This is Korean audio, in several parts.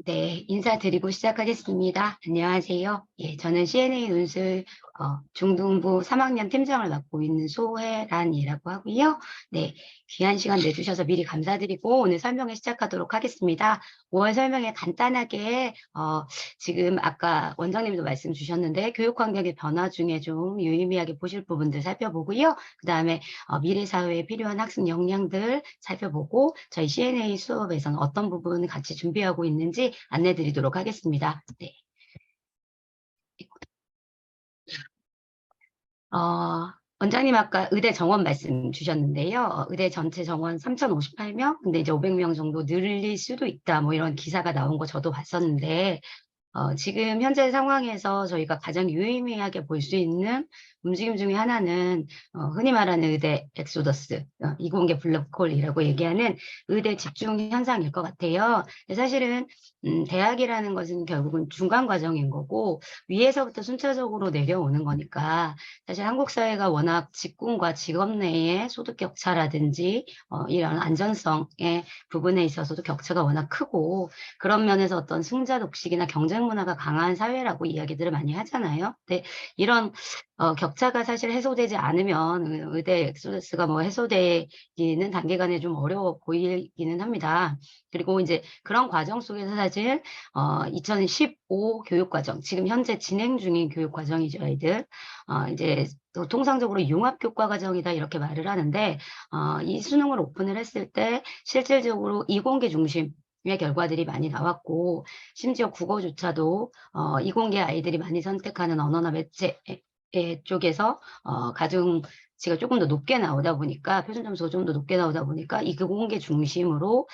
네, 인사드리고 시작하겠습니다. 안녕하세요. 예, 저는 CNA 논술 중등부 3학년 팀장을 맡고 있는 소혜란이라고 하고요. 네, 귀한 시간 내주셔서 미리 감사드리고 오늘 설명을 시작하도록 하겠습니다. 5월 설명에 간단하게 지금 아까 원장님도 말씀 주셨는데 교육 환경의 변화 중에 좀 유의미하게 보실 부분들 살펴보고요. 그 다음에 미래 사회에 필요한 학습 역량들 살펴보고 저희 CNA 수업에서는 어떤 부분 같이 준비하고 있는지 안내 드리도록 하겠습니다. 네. 원장님 아까 의대 정원 말씀 주셨는데요. 의대 전체 정원 3,058명, 근데 이제 500명 정도 늘릴 수도 있다, 뭐 이런 기사가 나온 거 저도 봤었는데, 지금 현재 상황에서 저희가 가장 유의미하게 볼 수 있는 움직임 중에 하나는 흔히 말하는 의대 엑소더스, 이공계 블랙홀이라고 얘기하는 의대 집중 현상일 것 같아요. 근데 사실은 대학이라는 것은 결국은 중간 과정인 거고 위에서부터 순차적으로 내려오는 거니까 사실 한국 사회가 워낙 직군과 직업 내의 소득 격차라든지 이런 안전성의 부분에 있어서도 격차가 워낙 크고 그런 면에서 어떤 승자 독식이나 경쟁 문화가 강한 사회라고 이야기들을 많이 하잖아요. 근데 이런 격차가 사실 해소되지 않으면 의대 엑소더스가 뭐 해소되기는 단기간에 좀 어려워 보이기는 합니다. 그리고 이제 그런 과정 속에서 사실 2015 교육 과정, 지금 현재 진행 중인 교육 과정이죠, 아이들. 이제 또 통상적으로 융합 교과 과정이다 이렇게 말을 하는데 이 수능을 오픈을 했을 때 실질적으로 이공계 중심 의 결과들이 많이 나왔고 심지어 국어조차도 이공계 아이들이 많이 선택하는 언어나 매체 쪽에서 가중치가 조금 더 높게 나오다 보니까 표준 점수가 좀 더 높게 나오다 보니까 이 공계 중심으로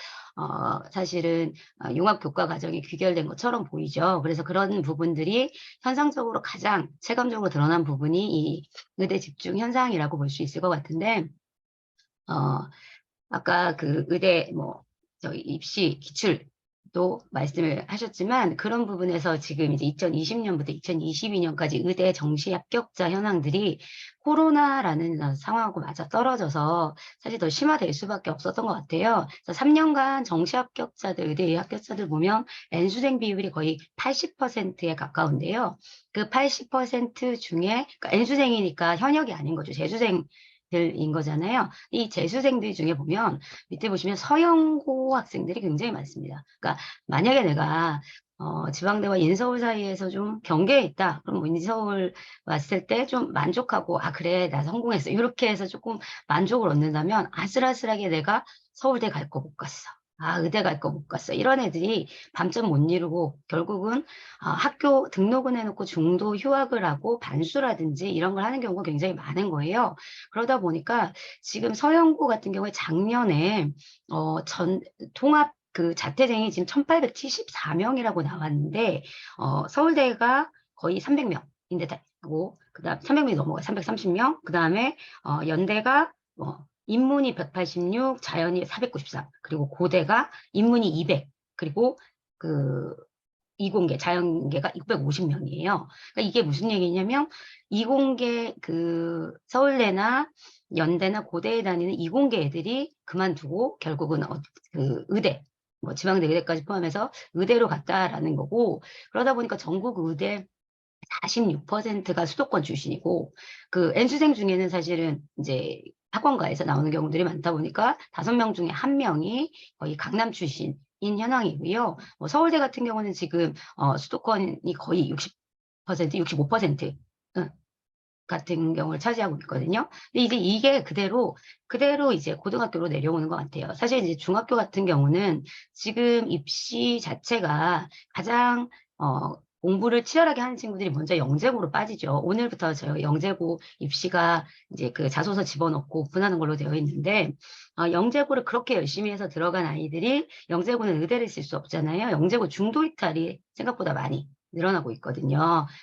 사실은 융합 교과 과정이 귀결된 것처럼 보이죠. 그래서 그런 부분들이 현상적으로 가장 체감적으로 드러난 부분이 이 의대 집중 현상이라고 볼 수 있을 것 같은데 어, 아까 그 의대 뭐 저희 입시 기출도 말씀을 하셨지만 그런 부분에서 지금 이제 2020년부터 2022년까지 의대 정시 합격자 현황들이 코로나라는 상황하고 맞아 떨어져서 사실 더 심화될 수밖에 없었던 것 같아요. 그래서 3년간 정시 합격자들, 의대 합격자들 보면 N수생 비율이 거의 80%에 가까운데요. 그 80% 중에 그러니까 N수생이니까 현역이 아닌 거죠. 재수생 들인 거잖아요. 이 재수생들 중에 보면 밑에 보시면 서영고 학생들이 굉장히 많습니다. 그러니까 만약에 내가 지방대와 인서울 사이에서 좀 경계에 있다. 그럼 뭐 인서울 왔을 때 좀 만족하고 아 그래 나 성공했어. 이렇게 해서 조금 만족을 얻는다면 아슬아슬하게 내가 서울대 갈 거 못 갔어. 아, 의대 갈 거 못 갔어. 이런 애들이 밤잠 못 이루고 결국은 학교 등록은 해놓고 중도 휴학을 하고 반수라든지 이런 걸 하는 경우가 굉장히 많은 거예요. 그러다 보니까 지금 서영고 같은 경우에 작년에 전 통합 그 자퇴생이 지금 1,874명이라고 나왔는데 서울대가 거의 300명인데 고 그다음 300명이 넘어가 330명. 그다음에 연대가 인문이 186, 자연이 493, 그리고 고대가 인문이 200, 그리고 그 이공계, 자연계가 650명이에요. 그러니까 이게 무슨 얘기냐면 이공계 그 서울대나 연대나 고대에 다니는 이공계 애들이 그만두고 결국은 그 의대, 뭐 지방대 의대까지 포함해서 의대로 갔다라는 거고 그러다 보니까 전국 의대 46%가 수도권 출신이고 그 N수생 중에는 사실은 이제 학원가에서 나오는 경우들이 많다 보니까 5명 중에 1명이 거의 강남 출신인 현황이고요. 서울대 같은 경우는 지금 수도권이 거의 60%, 65% 같은 경우를 차지하고 있거든요. 근데 이제 이게 그대로 이제 고등학교로 내려오는 것 같아요. 사실 이제 중학교 같은 경우는 지금 입시 자체가 가장 공부를 치열하게 하는 친구들이 먼저 영재고로 빠지죠. 오늘부터 저 영재고 입시가 이제 그 자소서 집어넣고 오픈하는 걸로 되어 있는데, 영재고를 그렇게 열심히 해서 들어간 아이들이 영재고는 의대를 쓸 수 없잖아요. 영재고 중도 이탈이 생각보다 많이 늘어나고 있거든요.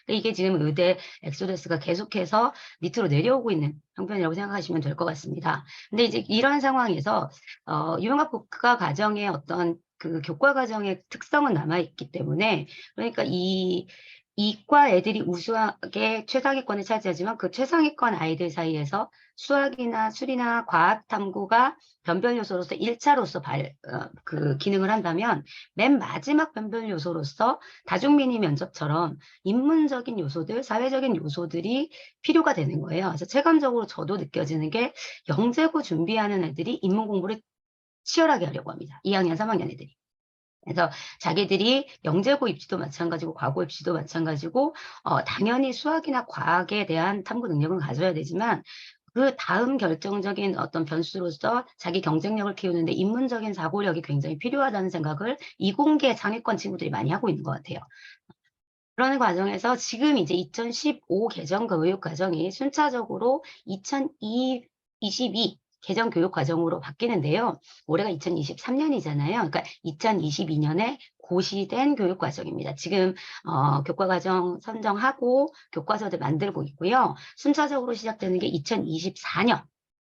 그러니까 이게 지금 의대 엑소더스가 계속해서 밑으로 내려오고 있는 형편이라고 생각하시면 될 것 같습니다. 근데 이제 이러한 상황에서 융합 국가 과정의 어떤 그 교과 과정의 특성은 남아있기 때문에 그러니까 이 이과 애들이 우수하게 최상위권을 차지하지만 그 최상위권 아이들 사이에서 수학이나 수리나 과학 탐구가 변별 요소로서 1차로서 그 기능을 한다면 맨 마지막 변별 요소로서 다중민의 면접처럼 인문적인 요소들, 사회적인 요소들이 필요가 되는 거예요. 그래서 체감적으로 저도 느껴지는 게 영재고 준비하는 애들이 인문 공부를 치열하게 하려고 합니다. 2학년, 3학년 애들이. 그래서 자기들이 영재고 입시도 마찬가지고 과고 입시도 마찬가지고 당연히 수학이나 과학에 대한 탐구 능력은 가져야 되지만 그 다음 결정적인 어떤 변수로서 자기 경쟁력을 키우는데 인문적인 사고력이 굉장히 필요하다는 생각을 이공계 상위권 친구들이 많이 하고 있는 것 같아요. 그러는 과정에서 지금 이제 2015 개정 교육 과정이 순차적으로 2022 개정 교육 과정으로 바뀌는데요. 올해가 2023년이잖아요. 그러니까 2022년에 고시된 교육 과정입니다. 지금 교과 과정 선정하고 교과서들 만들고 있고요. 순차적으로 시작되는 게 2024년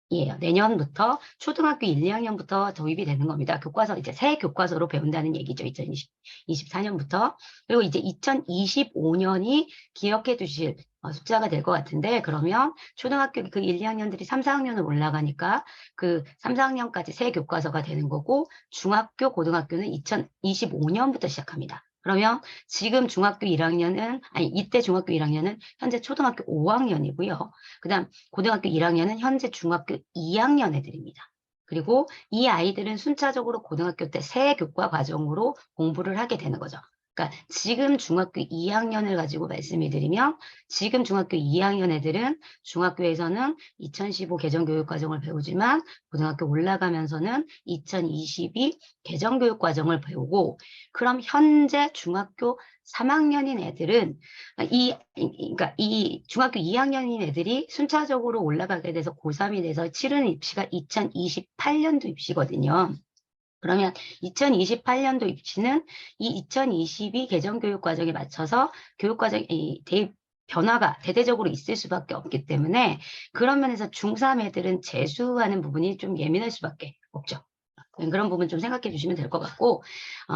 이에요. 내년부터 초등학교 1, 2학년부터 도입이 되는 겁니다. 교과서 이제 새 교과서로 배운다는 얘기죠. 2024년부터. 그리고 이제 2025년이 기억해 두실 숫자가 될 것 같은데 그러면 초등학교 그 1, 2학년들이 3, 4학년을 올라가니까 그 3, 4학년까지 새 교과서가 되는 거고 중학교, 고등학교는 2025년부터 시작합니다. 그러면 지금 중학교 1학년은 이때 중학교 1학년은 현재 초등학교 5학년이고요. 그다음 고등학교 1학년은 현재 중학교 2학년 애들입니다. 그리고 이 아이들은 순차적으로 고등학교 때 새 교과 과정으로 공부를 하게 되는 거죠. 그러니까 지금 중학교 2학년을 가지고 말씀을 드리면 지금 중학교 2학년 애들은 중학교에서는 2015 개정교육과정을 배우지만 고등학교 올라가면서는 2022 개정교육과정을 배우고 그럼 현재 중학교 3학년인 애들은 그러니까 이 중학교 2학년인 애들이 순차적으로 올라가게 돼서 고3이 돼서 치르는 입시가 2028년도 입시거든요. 그러면 2028년도 입시는 이 2022 개정교육 과정에 맞춰서 교육 과정이 대입 변화가 대대적으로 있을 수밖에 없기 때문에 그런 면에서 중3 애들은 재수하는 부분이 좀 예민할 수밖에 없죠. 그런 부분 좀 생각해 주시면 될 것 같고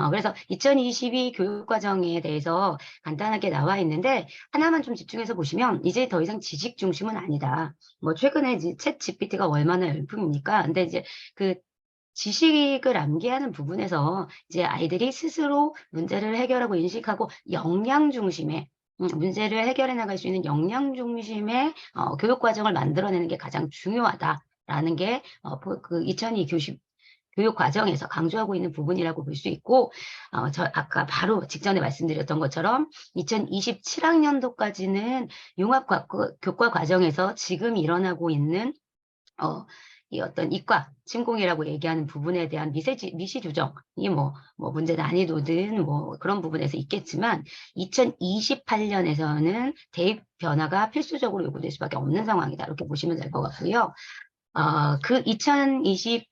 그래서 2022 교육과정에 대해서 간단하게 나와 있는데 하나만 좀 집중해서 보시면 이제 더 이상 지식 중심은 아니다. 뭐 최근에 이제 챗 GPT가 얼마나 열풍입니까? 근데 이제 그 지식을 암기하는 부분에서 이제 아이들이 스스로 문제를 해결하고 인식하고 역량 중심의 문제를 해결해 나갈 수 있는 역량 중심의 교육 과정을 만들어내는 게 가장 중요하다라는 게 그 2002 교육 과정에서 강조하고 있는 부분이라고 볼 수 있고 저 아까 바로 직전에 말씀드렸던 것처럼 2027학년도까지는 융합 교과 과정에서 지금 일어나고 있는 이 어떤 이과 침공이라고 얘기하는 부분에 대한 미시 조정이 뭐 문제 난이도든 뭐 그런 부분에서 있겠지만 2028년에서는 대입 변화가 필수적으로 요구될 수밖에 없는 상황이다. 이렇게 보시면 될 것 같고요. 그 2022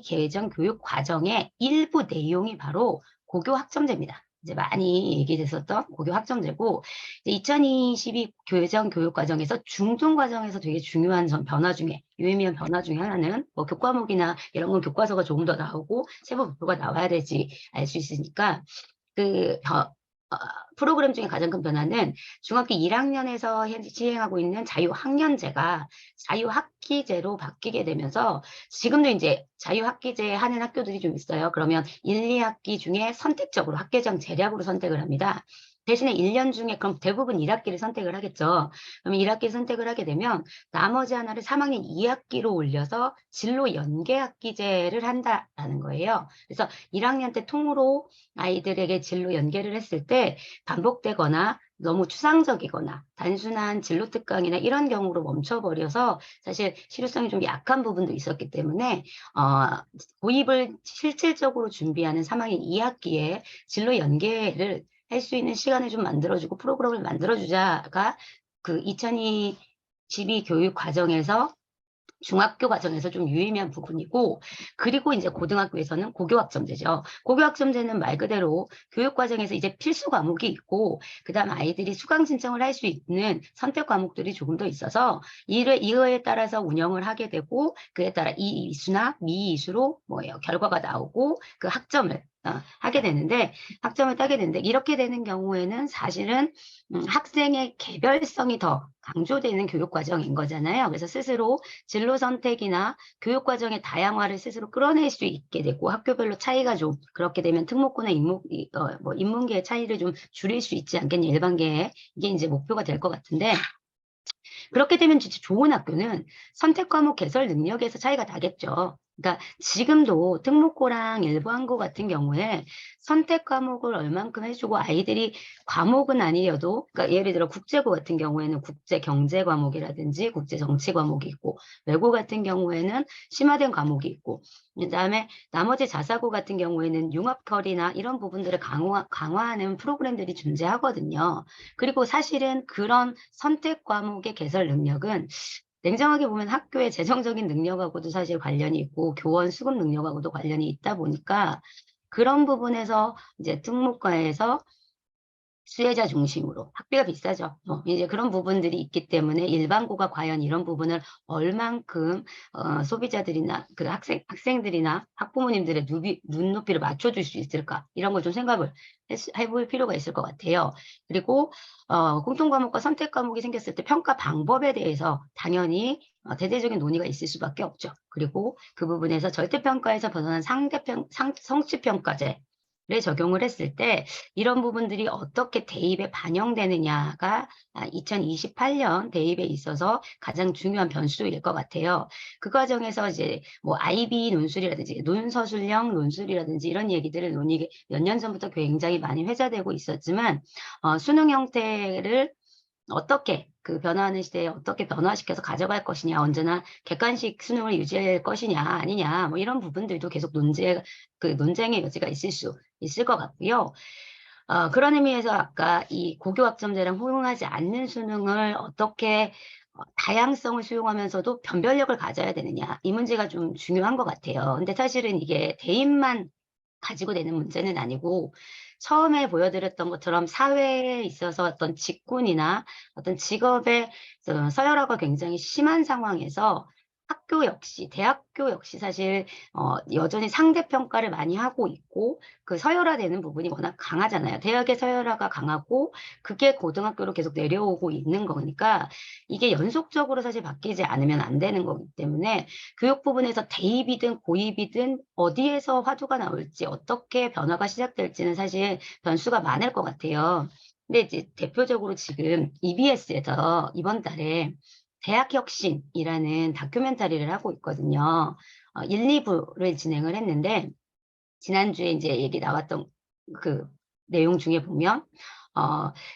개정 교육 과정의 일부 내용이 바로 고교 학점제입니다. 이제 많이 얘기됐었던 고교 학점제고 2022 개정 교육 과정에서 중등 과정에서 되게 중요한 변화 중에 유의미한 변화 중에 하나는 뭐 교과목이나 이런 건 교과서가 조금 더 나오고 세부 목표가 나와야 되지 알 수 있으니까 프로그램 중에 가장 큰 변화는 중학교 1학년에서 현재 시행하고 있는 자유학년제가 자유학기제로 바뀌게 되면서 지금도 이제 자유학기제 하는 학교들이 좀 있어요. 그러면 1, 2학기 중에 선택적으로 학계정 재략으로 선택을 합니다. 대신에 1년 중에 그럼 대부분 1학기를 선택을 하겠죠. 그러면 1학기 선택을 하게 되면 나머지 하나를 3학년 2학기로 올려서 진로 연계학기제를 한다라는 거예요. 그래서 1학년 때 통으로 아이들에게 진로 연계를 했을 때 반복되거나 너무 추상적이거나 단순한 진로 특강이나 이런 경우로 멈춰버려서 사실 실효성이 좀 약한 부분도 있었기 때문에 고입을 실질적으로 준비하는 3학년 2학기에 진로 연계를 할 수 있는 시간을 좀 만들어주고 프로그램을 만들어주자가 그 2022 교육 과정에서 중학교 과정에서 좀 유의미한 부분이고 그리고 이제 고등학교에서는 고교학점제죠. 고교학점제는 말 그대로 교육 과정에서 이제 필수 과목이 있고 그다음 아이들이 수강 신청을 할 수 있는 선택 과목들이 조금 더 있어서 이거에 따라서 운영을 하게 되고 그에 따라 이수나 미이수로 뭐예요 결과가 나오고 그 학점을 하게 되는데 학점을 따게 되는데 이렇게 되는 경우에는 사실은 학생의 개별성이 더 강조되는 교육 과정인 거잖아요. 그래서 스스로 진로 선택이나 교육 과정의 다양화를 스스로 끌어낼 수 있게 되고 학교별로 차이가 좀 그렇게 되면 특목고나 뭐 인문계의 차이를 좀 줄일 수 있지 않겠냐, 일반계에. 이게 이제 목표가 될 것 같은데 그렇게 되면 진짜 좋은 학교는 선택 과목 개설 능력에서 차이가 나겠죠. 그러니까 지금도 특목고랑 일부 항고 같은 경우에 선택 과목을 얼만큼 해주고 아이들이 과목은 아니어도, 그러니까 예를 들어 국제고 같은 경우에는 국제 경제 과목이라든지 국제 정치 과목이 있고, 외고 같은 경우에는 심화된 과목이 있고, 그다음에 나머지 자사고 같은 경우에는 융합 컬이나 이런 부분들을 강화하는 프로그램들이 존재하거든요. 그리고 사실은 그런 선택 과목의 개설 능력은 냉정하게 보면 학교의 재정적인 능력하고도 사실 관련이 있고 교원 수급 능력하고도 관련이 있다 보니까 그런 부분에서 이제 특목고에서 수혜자 중심으로 학비가 비싸죠. 이제 그런 부분들이 있기 때문에 일반고가 과연 이런 부분을 얼만큼 소비자들이나 그 학생들이나 학부모님들의 눈높이를 맞춰줄 수 있을까 이런 걸 좀 생각을 해볼 필요가 있을 것 같아요. 그리고 공통과목과 선택과목이 생겼을 때 평가 방법에 대해서 당연히 대대적인 논의가 있을 수밖에 없죠. 그리고 그 부분에서 절대평가에서 벗어난 성취평가제 를 적용을 했을 때 이런 부분들이 어떻게 대입에 반영되느냐가 2028년 대입에 있어서 가장 중요한 변수일 것 같아요. 그 과정에서 이제 뭐 IB 논술이라든지 논서술형 논술이라든지 이런 얘기들을 논의 몇 년 전부터 굉장히 많이 회자되고 있었지만 수능 형태를 어떻게 그 변화하는 시대에 어떻게 변화시켜서 가져갈 것이냐, 언제나 객관식 수능을 유지할 것이냐 아니냐 뭐 이런 부분들도 계속 논쟁의 여지가 있을 것 같고요. 그런 의미에서 아까 이 고교학점제랑 호응하지 않는 수능을 어떻게 다양성을 수용하면서도 변별력을 가져야 되느냐, 이 문제가 좀 중요한 것 같아요. 근데 사실은 이게 대입만 가지고 내는 문제는 아니고 처음에 보여드렸던 것처럼 사회에 있어서 어떤 직군이나 어떤 직업의 서열화가 굉장히 심한 상황에서 학교 역시 대학교 역시 사실 여전히 상대 평가를 많이 하고 있고 그 서열화되는 부분이 워낙 강하잖아요. 대학의 서열화가 강하고 그게 고등학교로 계속 내려오고 있는 거니까 이게 연속적으로 사실 바뀌지 않으면 안 되는 거기 때문에 교육 부분에서 대입이든 고입이든 어디에서 화두가 나올지 어떻게 변화가 시작될지는 사실 변수가 많을 것 같아요. 근데 이제 대표적으로 지금 EBS에서 이번 달에 대학혁신이라는 다큐멘터리를 하고 있거든요. 1, 2부를 진행을 했는데 지난주에 이제 얘기 나왔던 그 내용 중에 보면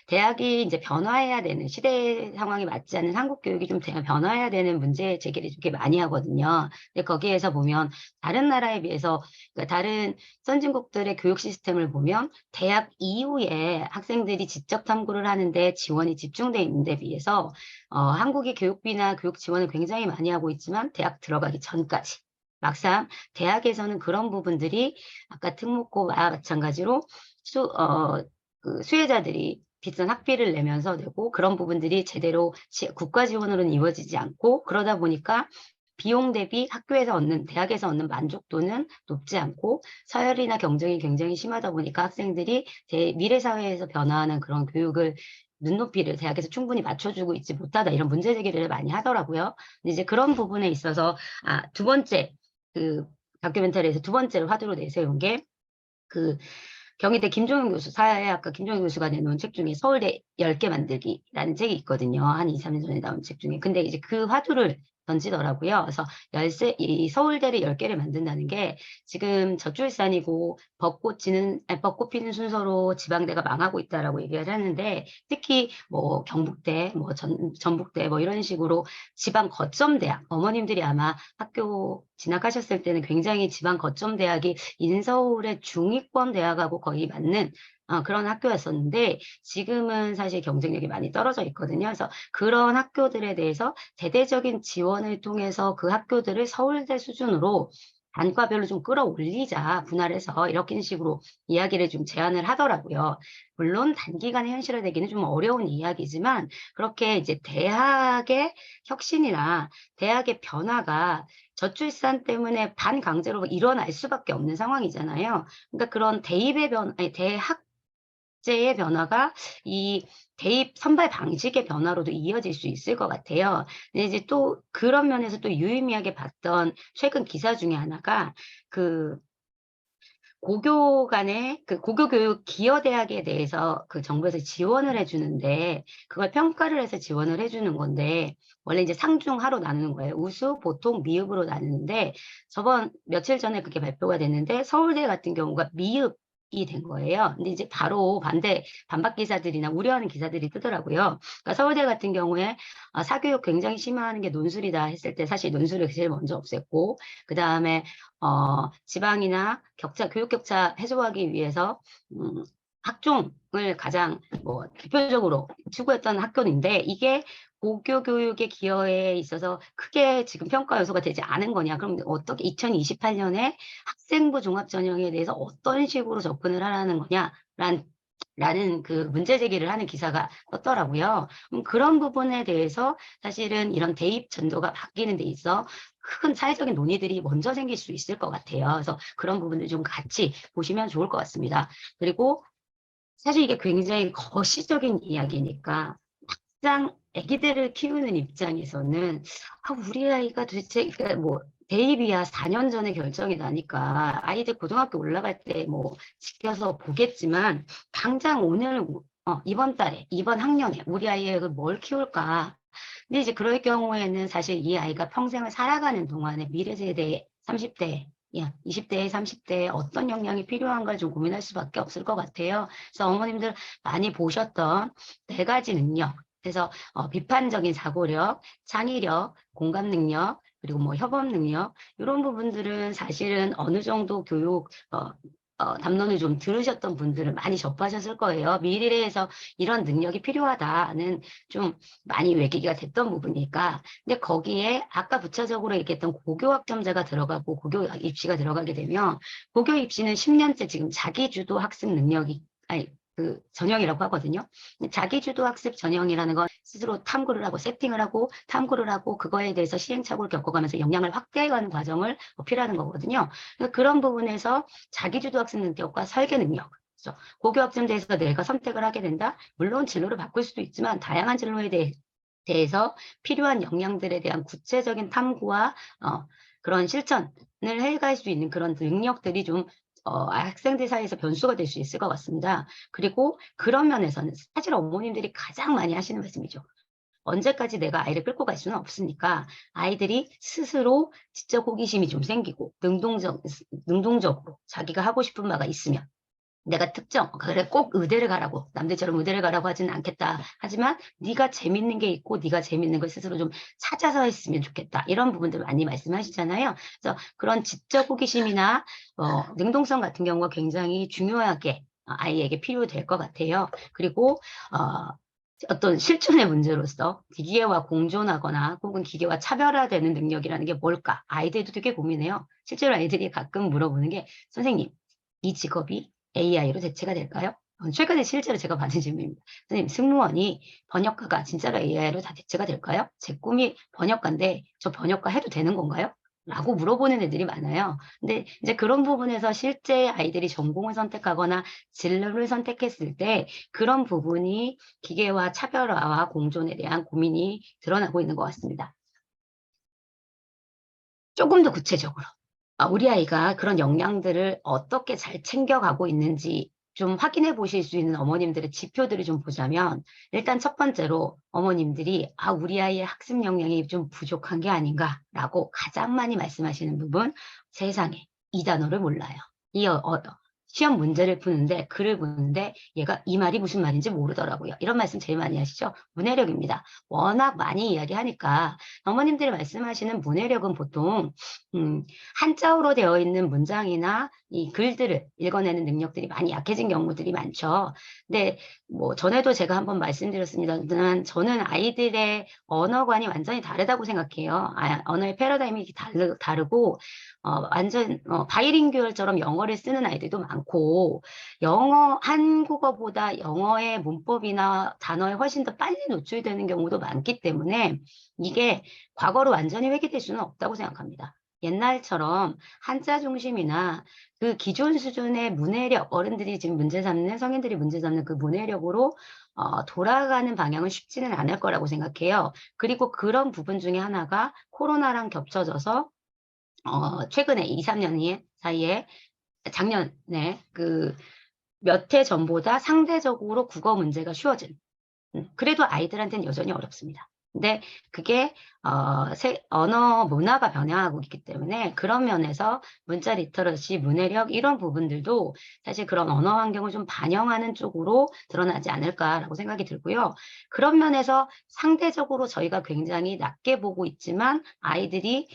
대학이 이제 변화해야 되는 시대 상황이 맞지 않는 한국 교육이 좀 변화해야 되는 문제 제기를 되게 많이 하거든요. 근데 거기에서 보면 다른 나라에 비해서 그러니까 다른 선진국들의 교육 시스템을 보면 대학 이후에 학생들이 지적 탐구를 하는데 지원이 집중돼 있는 데 비해서 한국이 교육비나 교육 지원을 굉장히 많이 하고 있지만 대학 들어가기 전까지 막상 대학에서는 그런 부분들이 아까 특목고와 마찬가지로 그 수혜자들이 비싼 학비를 내면서 내고 그런 부분들이 제대로 국가 지원으로는 이루어지지 않고 그러다 보니까 비용 대비 대학에서 얻는 만족도는 높지 않고 서열이나 경쟁이 굉장히 심하다 보니까 학생들이 미래 사회에서 변화하는 그런 교육을 눈높이를 대학에서 충분히 맞춰주고 있지 못하다 이런 문제 제기를 많이 하더라고요. 근데 이제 그런 부분에 있어서 두 번째 그 다큐멘터리에서 두 번째로 화두로 내세운 게 그 경희대 김종윤 교수, 사회학과 김종윤 교수가 내놓은 책 중에 서울대 10개 만들기라는 책이 있거든요. 한 2, 3년 전에 나온 책 중에. 근데 이제 그 화두를 던지더라고요. 그래서 이 서울대를 10개를 만든다는 게 지금 저출산이고 벚꽃 피는 순서로 지방대가 망하고 있다라고 얘기를 하는데 특히 뭐 경북대, 뭐 전북대 뭐 이런 식으로 지방 거점 대학, 어머님들이 아마 학교 진학하셨을 때는 굉장히 지방 거점 대학이 인서울의 중위권 대학하고 거의 맞는 그런 학교였었는데 지금은 사실 경쟁력이 많이 떨어져 있거든요. 그래서 그런 학교들에 대해서 대대적인 지원을 통해서 그 학교들을 서울대 수준으로 단과별로 좀 끌어올리자 분할해서 이렇게 식으로 이야기를 좀 제안을 하더라고요. 물론 단기간에 현실화되기는 좀 어려운 이야기지만 그렇게 이제 대학의 혁신이나 대학의 변화가 저출산 때문에 반강제로 일어날 수밖에 없는 상황이잖아요. 그러니까 그런 대입의 아니 대학제의 변화가 이 대입 선발 방식의 변화로도 이어질 수 있을 것 같아요. 근데 이제 또 그런 면에서 또 유의미하게 봤던 최근 기사 중에 하나가 그 고교 간의 그 고교 교육 기여 대학에 대해서 그 정부에서 지원을 해 주는데 그걸 평가를 해서 지원을 해 주는 건데 원래 이제 상중하로 나누는 거예요. 우수, 보통, 미흡으로 나누는데 저번 며칠 전에 그게 발표가 됐는데 서울대 같은 경우가 미흡이 된 거예요. 근데 이제 바로 반박 기사들이나 우려하는 기사들이 뜨더라고요. 그러니까 서울대 같은 경우에 사교육 굉장히 심화하는 게 논술이다 했을 때 사실 논술을 제일 먼저 없앴고 그다음에 지방이나 교육 격차 해소하기 위해서 학종을 가장 뭐 대표적으로 추구했던 학교인데 이게 고교 교육의 기여에 있어서 크게 지금 평가 요소가 되지 않은 거냐. 그럼 어떻게 2028년에 학생부 종합 전형에 대해서 어떤 식으로 접근을 하라는 거냐라는 그 문제 제기를 하는 기사가 떴더라고요. 그런 부분에 대해서 사실은 이런 대입 전도가 바뀌는 데 있어 큰 사회적인 논의들이 먼저 생길 수 있을 것 같아요. 그래서 그런 부분들 좀 같이 보시면 좋을 것 같습니다. 그리고 사실 이게 굉장히 거시적인 이야기니까 막상 아기들을 키우는 입장에서는 우리 아이가 도대체 그러니까 뭐 대입이야 4년 전에 결정이 나니까 아이들 고등학교 올라갈 때 뭐 지켜서 보겠지만 당장 오늘 이번 달에 이번 학년에 우리 아이가 뭘 키울까 근데 이제 그럴 경우에는 사실 이 아이가 평생을 살아가는 동안에 미래 세대의 30대, 20대, 30대에 어떤 역량이 필요한가를 좀 고민할 수밖에 없을 것 같아요. 그래서 어머님들 많이 보셨던 4가지 능력, 그래서 비판적인 사고력, 창의력, 공감 능력, 그리고 뭐 협업 능력 이런 부분들은 사실은 어느 정도 교육 담론을 좀 들으셨던 분들은 많이 접하셨을 거예요. 미래에서 이런 능력이 필요하다는 좀 많이 외계기가 됐던 부분이니까. 근데 거기에 아까 부차적으로 얘기했던 고교 학점제가 들어가고 고교 입시가 들어가게 되면 고교 입시는 10년째 지금 자기주도 학습 능력이 아니 그 전형이라고 하거든요. 자기주도 학습 전형이라는 건 스스로 탐구를 하고 세팅을 하고 탐구를 하고 그거에 대해서 시행착오를 겪어가면서 역량을 확대해가는 과정을 어필하는 거거든요. 그러니까 그런 부분에서 자기주도 학습 능력과 설계 능력 그렇죠? 고교 학점제에서 내가 선택을 하게 된다. 물론 진로를 바꿀 수도 있지만 다양한 진로에 대해서 필요한 역량들에 대한 구체적인 탐구와 그런 실천을 해갈 수 있는 그런 능력들이 좀 학생들 사이에서 변수가 될 수 있을 것 같습니다. 그리고 그런 면에서는 사실 어머님들이 가장 많이 하시는 말씀이죠. 언제까지 내가 아이를 끌고 갈 수는 없으니까 아이들이 스스로 지적 호기심이 좀 생기고 능동적으로 자기가 하고 싶은 바가 있으면 내가 그래 꼭 의대를 가라고 남들처럼 의대를 가라고 하지는 않겠다. 하지만 네가 재밌는 게 있고 네가 재밌는 걸 스스로 좀 찾아서 했으면 좋겠다. 이런 부분들 많이 말씀하시잖아요. 그래서 그런 지적 호기심이나 능동성 같은 경우가 굉장히 중요하게 아이에게 필요될 것 같아요. 그리고 어떤 실존의 문제로서 기계와 공존하거나 혹은 기계와 차별화되는 능력이라는 게 뭘까? 아이들도 되게 고민해요. 실제로 아이들이 가끔 물어보는 게 선생님, 이 직업이 AI로 대체가 될까요? 최근에 실제로 제가 받은 질문입니다. 선생님, 승무원이 번역가가 진짜로 AI로 다 대체가 될까요? 제 꿈이 번역가인데 저 번역가 해도 되는 건가요? 라고 물어보는 애들이 많아요. 근데 이제 그런 부분에서 실제 아이들이 전공을 선택하거나 진로를 선택했을 때 그런 부분이 기계와 차별화와 공존에 대한 고민이 드러나고 있는 것 같습니다. 조금 더 구체적으로 우리 아이가 그런 역량들을 어떻게 잘 챙겨가고 있는지 좀 확인해 보실 수 있는 어머님들의 지표들을 좀 보자면 일단 첫 번째로 어머님들이 우리 아이의 학습 역량이 좀 부족한 게 아닌가라고 가장 많이 말씀하시는 부분 세상에 이 단어를 몰라요. 이 시험 문제를 푸는데 글을 보는데 얘가 이 말이 무슨 말인지 모르더라고요. 이런 말씀 제일 많이 하시죠? 문해력입니다. 워낙 많이 이야기하니까 어머님들이 말씀하시는 문해력은 보통 한자어로 되어 있는 문장이나 이 글들을 읽어내는 능력들이 많이 약해진 경우들이 많죠. 근데 뭐 전에도 제가 한번 말씀드렸습니다만 저는 아이들의 언어관이 완전히 다르다고 생각해요. 언어의 패러다임이 다르고 완전 바이링구얼처럼 영어를 쓰는 아이들도 많고 한국어보다 영어의 문법이나 단어에 훨씬 더 빨리 노출되는 경우도 많기 때문에 이게 과거로 완전히 회귀될 수는 없다고 생각합니다. 옛날처럼 한자 중심이나 그 기존 수준의 문해력, 어른들이 지금 문제 삼는, 성인들이 문제 삼는 그 문해력으로 돌아가는 방향은 쉽지는 않을 거라고 생각해요. 그리고 그런 부분 중에 하나가 코로나랑 겹쳐져서 최근에 2~3년 사이에 작년에 그 몇 해 전보다 상대적으로 국어 문제가 쉬워진. 그래도 아이들한테는 여전히 어렵습니다. 근데 그게 언어 문화가 변화하고 있기 때문에 그런 면에서 문자 리터러시, 문해력 이런 부분들도 사실 그런 언어 환경을 좀 반영하는 쪽으로 드러나지 않을까라고 생각이 들고요. 그런 면에서 상대적으로 저희가 굉장히 낮게 보고 있지만 아이들이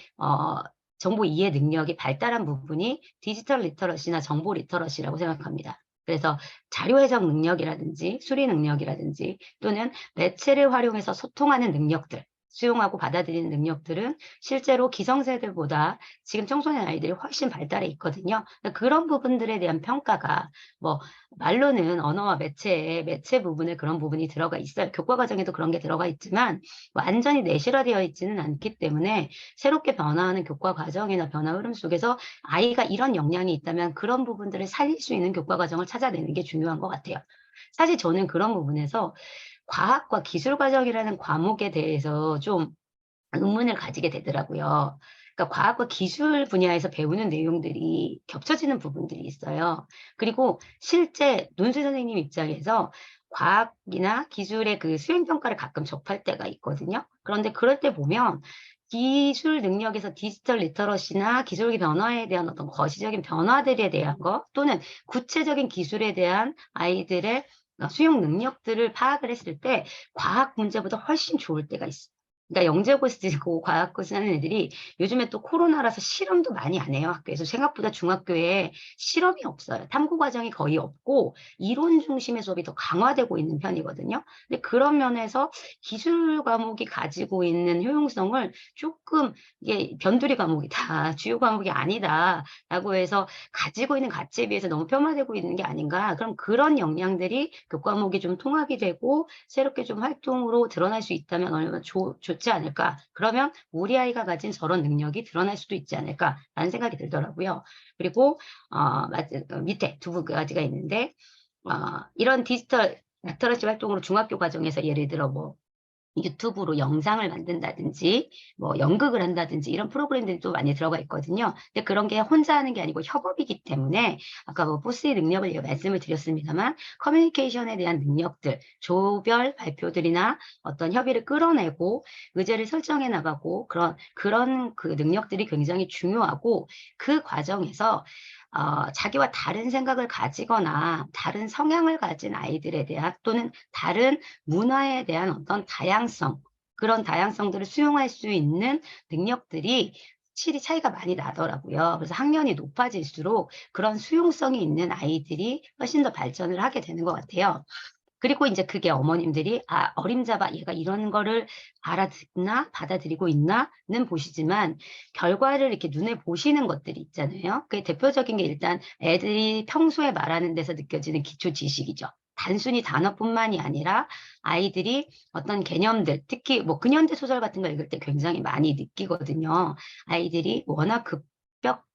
정보 이해 능력이 발달한 부분이 디지털 리터러시나 정보 리터러시라고 생각합니다. 그래서 자료 해석 능력이라든지 수리 능력이라든지 또는 매체를 활용해서 소통하는 능력들, 수용하고 받아들이는 능력들은 실제로 기성세대보다 지금 청소년 아이들이 훨씬 발달해 있거든요. 그런 부분들에 대한 평가가 뭐 말로는 언어와 매체 부분에 그런 부분이 들어가 있어요. 교과 과정에도 그런 게 들어가 있지만 완전히 내실화되어 있지는 않기 때문에 새롭게 변화하는 교과 과정이나 변화 흐름 속에서 아이가 이런 역량이 있다면 그런 부분들을 살릴 수 있는 교과 과정을 찾아내는 게 중요한 것 같아요. 사실 저는 그런 부분에서 과학과 기술 과정이라는 과목에 대해서 좀 의문을 가지게 되더라고요. 그러니까 과학과 기술 분야에서 배우는 내용들이 겹쳐지는 부분들이 있어요. 그리고 실제 논술 선생님 입장에서 과학이나 기술의 그 수행 평가를 가끔 접할 때가 있거든요. 그런데 그럴 때 보면 기술 능력에서 디지털 리터러시나 기술 변화에 대한 어떤 거시적인 변화들에 대한 거 또는 구체적인 기술에 대한 아이들의 수용 능력들을 파악을 했을 때 과학 문제보다 훨씬 좋을 때가 있어요. 그러니까 영재고 쓰고 과학고 쓰는 애들이 요즘에 또 코로나라서 실험도 많이 안 해요, 학교에서. 생각보다 중학교에 실험이 없어요. 탐구 과정이 거의 없고 이론 중심의 수업이 더 강화되고 있는 편이거든요. 근데 그런 면에서 기술 과목이 가지고 있는 효용성을 조금 이게 변두리 과목이다, 주요 과목이 아니다라고 해서 가지고 있는 가치에 비해서 너무 폄하되고 있는 게 아닌가. 그럼 그런 역량들이 교과목이 좀 통합이 되고 새롭게 좀 활동으로 드러날 수 있다면 얼마나 좋지 않을까. 그러면 우리 아이가 가진 저런 능력이 드러날 수도 있지 않을까라는 생각이 들더라고요. 그리고 밑에 두 가지가 있는데 이런 디지털 리터러시 활동으로 중학교 과정에서 예를 들어 뭐 유튜브로 영상을 만든다든지 뭐 연극을 한다든지 이런 프로그램들이 또 많이 들어가 있거든요. 근데 그런 게 혼자 하는 게 아니고 협업이기 때문에 아까 뭐 보스의 능력을 제가 말씀을 드렸습니다만 커뮤니케이션에 대한 능력들, 조별 발표들이나 어떤 협의를 끌어내고 의제를 설정해 나가고 그런 그 능력들이 굉장히 중요하고 그 과정에서 자기와 다른 생각을 가지거나 다른 성향을 가진 아이들에 대한 또는 다른 문화에 대한 어떤 다양성, 그런 다양성들을 수용할 수 있는 능력들이 확실히 차이가 많이 나더라고요. 그래서 학년이 높아질수록 그런 수용성이 있는 아이들이 훨씬 더 발전을 하게 되는 것 같아요. 그리고 인제 그게 어머님들이 '아 어림잡아 얘가 이런 거를 알아듣나 받아들이고 있나.'는 보시지만 결과를 이렇게 눈에 보시는 것들이 있잖아요. 그게 대표적인 게 일단 애들이 평소에 말하는 데서 느껴지는 기초 지식이죠. 단순히 단어뿐만이 아니라 아이들이 어떤 개념들 특히 뭐 근현대 소설 같은 거 읽을 때 굉장히 많이 느끼거든요. 아이들이 워낙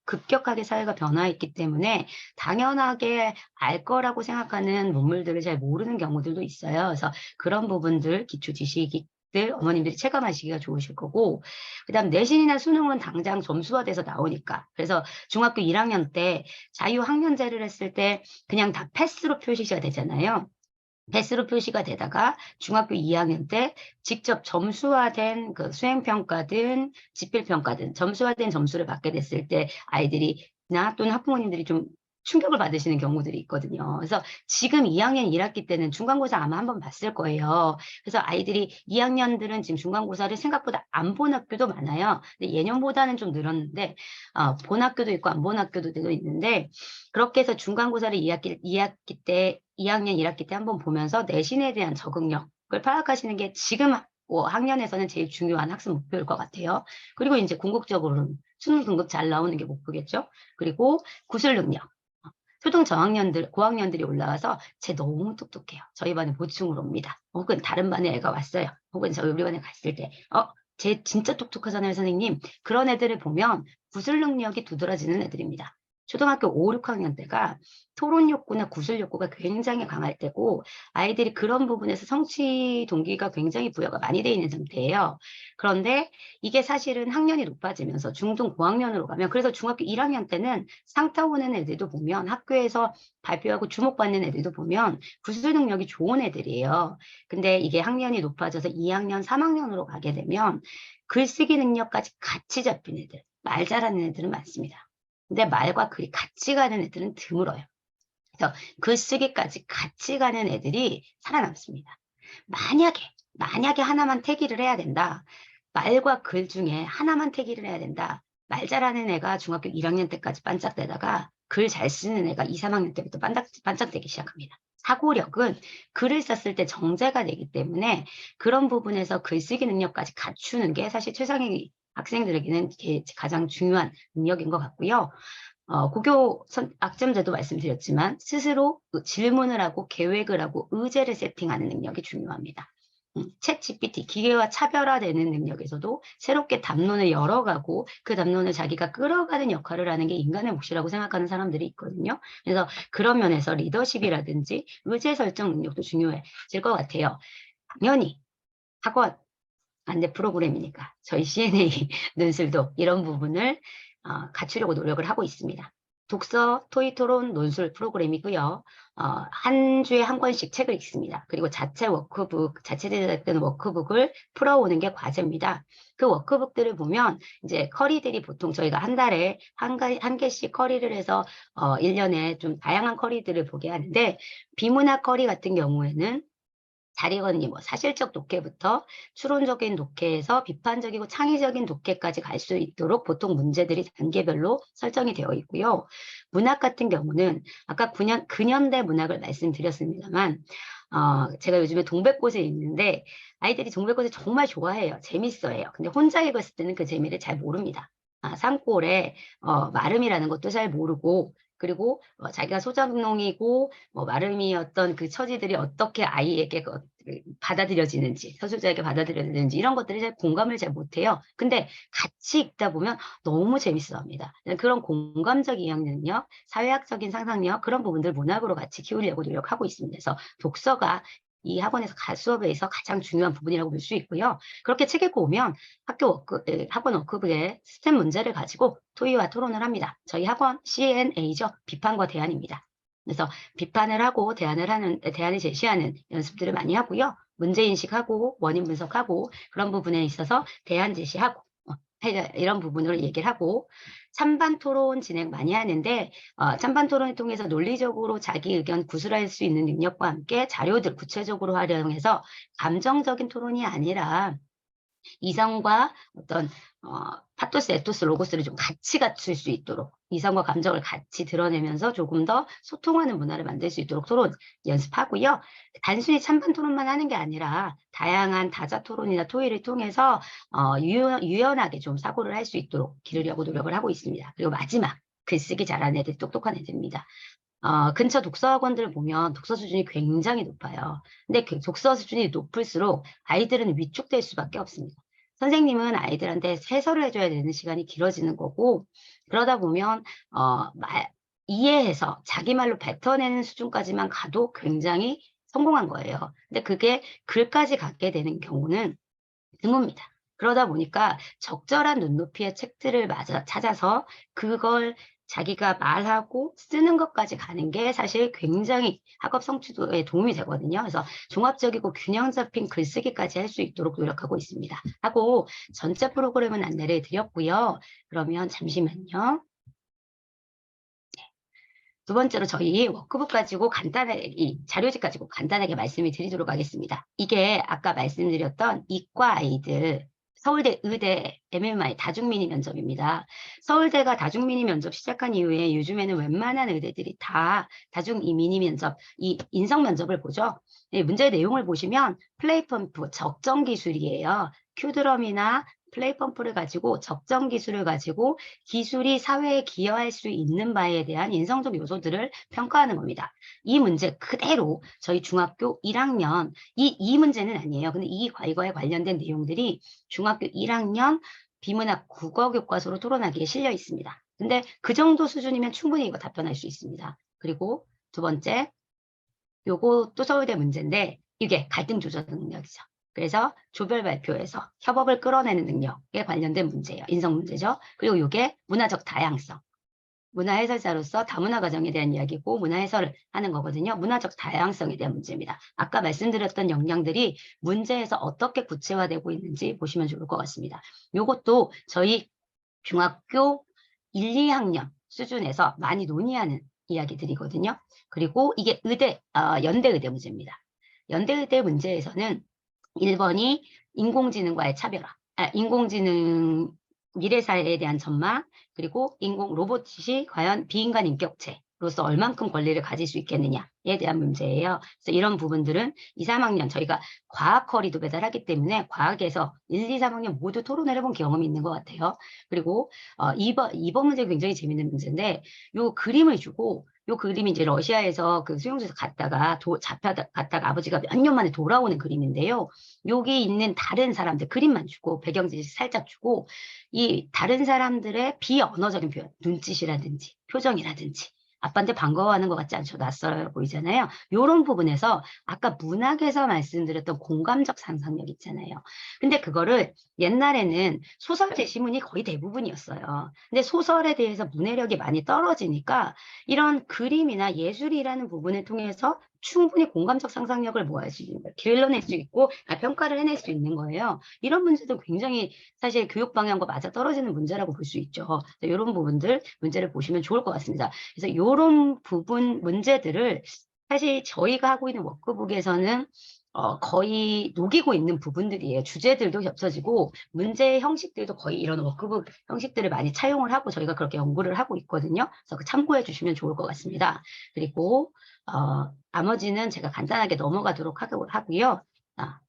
급격하게 사회가 변화했기 때문에 당연하게 알 거라고 생각하는 문물들을 잘 모르는 경우들도 있어요. 그래서 그런 부분들 기초 지식들 어머님들이 체감하시기가 좋으실 거고 그다음 내신이나 수능은 당장 점수화돼서 나오니까. 그래서 중학교 1 학년 때 자유학년제를 했을 때 그냥 다 패스로 표시가 되잖아요. 패스로 표시가 되다가 중학교 2 학년 때 직접 점수화된 그 수행평가든 집필평가든 점수화된 점수를 받게 됐을 때 아이들이 나 또는 학부모님들이 좀 충격을 받으시는 경우들이 있거든요. 그래서 지금 2학년 1학기 때는 중간고사 아마 한번 봤을 거예요. 그래서 아이들이 2학년들은 지금 중간고사를 생각보다 안 본 학교도 많아요. 근데 예년보다는 좀 늘었는데 본 학교도 있고 안 본 학교도 있는데 그렇게 해서 중간고사를 2학기 때 2학년 1학기 때 한번 보면서 내신에 대한 적응력을 파악하시는 게 지금 학년에서는 제일 중요한 학습 목표일 것 같아요. 그리고 이제 궁극적으로는 수능 등급 잘 나오는 게 목표겠죠. 그리고 구술 능력. 초등 저학년들, 고학년들이 올라와서 쟤 너무 똑똑해요. 저희 반에 보충을 옵니다. 혹은 다른 반에 애가 왔어요. 혹은 저희 우리 반에 갔을 때, 쟤 진짜 똑똑하잖아요, 선생님. 그런 애들을 보면 구술 능력이 두드러지는 애들입니다. 초등학교 5, 6학년 때가 토론 욕구나 구술 욕구가 굉장히 강할 때고 아이들이 그런 부분에서 성취 동기가 굉장히 부여가 많이 돼 있는 상태예요. 그런데 이게 사실은 학년이 높아지면서 중등 고학년으로 가면 그래서 중학교 1학년 때는 상 타오는 애들도 보면 학교에서 발표하고 주목받는 애들도 보면 구술 능력이 좋은 애들이에요. 근데 이게 학년이 높아져서 2학년, 3학년으로 가게 되면 글쓰기 능력까지 같이 잡힌 애들, 말 잘하는 애들은 많습니다. 근데 말과 글이 같이 가는 애들은 드물어요. 그래서 글쓰기까지 같이 가는 애들이 살아남습니다. 만약에 하나만 태기를 해야 된다. 말과 글 중에 하나만 태기를 해야 된다. 말 잘하는 애가 중학교 1학년 때까지 반짝대다가 글 잘 쓰는 애가 2, 3학년 때부터 반짝대기 시작합니다. 사고력은 글을 썼을 때 정제가 되기 때문에 그런 부분에서 글쓰기 능력까지 갖추는 게 사실 최상위 학생들에게는 가장 중요한 능력인 것 같고요. 고교 학점제도 말씀드렸지만 스스로 질문을 하고 계획을 하고 의제를 세팅하는 능력이 중요합니다. 챗 GPT, 기계와 차별화되는 능력에서도 새롭게 담론을 열어가고 그 담론을 자기가 끌어가는 역할을 하는 게 인간의 몫이라고 생각하는 사람들이 있거든요. 그래서 그런 면에서 리더십이라든지 의제 설정 능력도 중요해질 것 같아요. 당연히 학원 안내 프로그램이니까 저희 CNA 논술도 이런 부분을 갖추려고 노력을 하고 있습니다. 독서, 토의 토론, 논술 프로그램이고요. 한 주에 한 권씩 책을 읽습니다. 그리고 자체 제작된 워크북을 풀어오는 게 과제입니다. 그 워크북들을 보면 이제 커리들이 보통 저희가 한 달에 한 개씩 커리를 해서 1년에 좀 다양한 커리들을 보게 하는데 비문학 커리 같은 경우에는 자리건니 사실적 독해부터 추론적인 독해에서 비판적이고 창의적인 독해까지 갈 수 있도록 보통 문제들이 단계별로 설정이 되어 있고요. 문학 같은 경우는 아까 근현대 문학을 말씀드렸습니다만 제가 요즘에 동백꽃에 있는데 아이들이 동백꽃을 정말 좋아해요. 재밌어해요. 근데 혼자 읽었을 때는 그 재미를 잘 모릅니다. 산골에 마름이라는 것도 잘 모르고 그리고 자기가 소작농이고 마름이었던 그 처지들이 어떻게 아이에게 받아들여지는지, 서술자에게 받아들여지는지 이런 것들을 공감을 잘 못해요. 근데 같이 읽다 보면 너무 재밌어합니다. 그런 공감적 이해 능력, 사회학적인 상상력 그런 부분들 문학으로 같이 키우려고 노력하고 있습니다. 그래서 독서가 이 수업에서 가장 중요한 부분이라고 볼 수 있고요. 그렇게 책 읽고 오면 학원 워크북에 스템 문제를 가지고 토의와 토론을 합니다. 저희 학원 CNA죠. 비판과 대안입니다. 그래서 비판을 하고 대안을 제시하는 연습들을 많이 하고요. 문제인식하고 원인 분석하고 그런 부분에 있어서 대안 제시하고 이런 부분을 얘기를 하고 찬반 토론 진행 많이 하는데 찬반 토론을 통해서 논리적으로 자기 의견 구술할 수 있는 능력과 함께 자료들 구체적으로 활용해서 감정적인 토론이 아니라 이성과 어떤 파토스, 에토스, 로고스를 좀 같이 갖출 수 있도록 이성과 감정을 같이 드러내면서 조금 더 소통하는 문화를 만들 수 있도록 토론 연습하고요. 단순히 찬반 토론만 하는 게 아니라 다양한 다자 토론이나 토의를 통해서 유연하게 좀 사고를 할 수 있도록 기르려고 노력을 하고 있습니다. 그리고 마지막 글쓰기 잘하는 애들, 똑똑한 애들입니다. 근처 독서학원들을 보면 독서 수준이 굉장히 높아요. 근데 그 독서 수준이 높을수록 아이들은 위축될 수밖에 없습니다. 선생님은 아이들한테 해설을 해줘야 되는 시간이 길어지는 거고, 그러다 보면, 이해해서 자기 말로 뱉어내는 수준까지만 가도 굉장히 성공한 거예요. 근데 그게 글까지 갖게 되는 경우는 드뭅니다. 그러다 보니까 적절한 눈높이의 책들을 찾아서 그걸 자기가 말하고 쓰는 것까지 가는 게 사실 굉장히 학업 성취도에 도움이 되거든요. 그래서 종합적이고 균형 잡힌 글쓰기까지 할 수 있도록 노력하고 있습니다. 하고 전체 프로그램은 안내를 드렸고요. 그러면 잠시만요. 두 번째로 저희 워크북 가지고 간단하게, 이 자료집 가지고 간단하게 말씀을 드리도록 하겠습니다. 이게 아까 말씀드렸던 이과 아이들, 서울대, 의대, MMI 다중미니 면접입니다. 서울대가 다중미니 면접 시작한 이후에 요즘에는 웬만한 의대들이 다 다중 이 미니 면접, 이 인성 면접을 보죠. 네, 문제 내용을 보시면 플레이 펌프 적정 기술이에요. 큐드럼이나 플레이 펌프를 가지고 적정 기술을 가지고 기술이 사회에 기여할 수 있는 바에 대한 인성적 요소들을 평가하는 겁니다. 이 문제 그대로 저희 중학교 1학년, 이 문제는 아니에요. 근데 이거에 관련된 내용들이 중학교 1학년 비문학 국어 교과서로 토론하기에 실려 있습니다. 근데 그 정도 수준이면 충분히 이거 답변할 수 있습니다. 그리고 두 번째, 요것도 서울대 문제인데 이게 갈등 조절 능력이죠. 그래서 조별 발표에서 협업을 끌어내는 능력에 관련된 문제예요. 인성 문제죠. 그리고 이게 문화적 다양성. 문화 해설자로서 다문화 가정에 대한 이야기고 문화 해설을 하는 거거든요. 문화적 다양성에 대한 문제입니다. 아까 말씀드렸던 역량들이 문제에서 어떻게 구체화되고 있는지 보시면 좋을 것 같습니다. 요것도 저희 중학교 1, 2학년 수준에서 많이 논의하는 이야기들이거든요. 그리고 이게 연대의대 문제입니다. 연대의대 문제에서는 1번이 인공지능과의 차별화, 인공지능 미래사회에 대한 전망, 그리고 로봇이 과연 비인간 인격체로서 얼만큼 권리를 가질 수 있겠느냐에 대한 문제예요. 그래서 이런 부분들은 2, 3학년 저희가 과학 커리도 배달하기 때문에 과학에서 1, 2, 3학년 모두 토론을 해본 경험이 있는 것 같아요. 그리고 2번 문제 굉장히 재밌는 문제인데 요 그림을 주고 요 그림이 이제 러시아에서 그 수용소에서 갔다가 아버지가 몇 년 만에 돌아오는 그림인데요. 여기 있는 다른 사람들 그림만 주고 배경지식 살짝 주고 이 다른 사람들의 비언어적인 표현, 눈짓이라든지 표정이라든지 아빠한테 반가워하는 것 같지 않죠? 낯설어 보이잖아요. 요런 부분에서 아까 문학에서 말씀드렸던 공감적 상상력 있잖아요. 근데 그거를 옛날에는 소설 제시문이 거의 대부분이었어요. 근데 소설에 대해서 문해력이 많이 떨어지니까 이런 그림이나 예술이라는 부분을 통해서 충분히 공감적 상상력을 모아할 수 있는 거예요. 길러낼 수 있고 평가를 해낼 수 있는 거예요. 이런 문제도 굉장히 사실 교육 방향과 맞아떨어지는 문제라고 볼 수 있죠. 이런 부분들 문제를 보시면 좋을 것 같습니다. 그래서 이런 부분 문제들을 사실 저희가 하고 있는 워크북에서는 거의 녹이고 있는 부분들이에요. 주제들도 겹쳐지고 문제 형식들도 거의 이런 워크북 형식들을 많이 차용을 하고 저희가 그렇게 연구를 하고 있거든요. 그래서 참고해 주시면 좋을 것 같습니다. 그리고 나머지는 제가 간단하게 넘어가도록 하고요.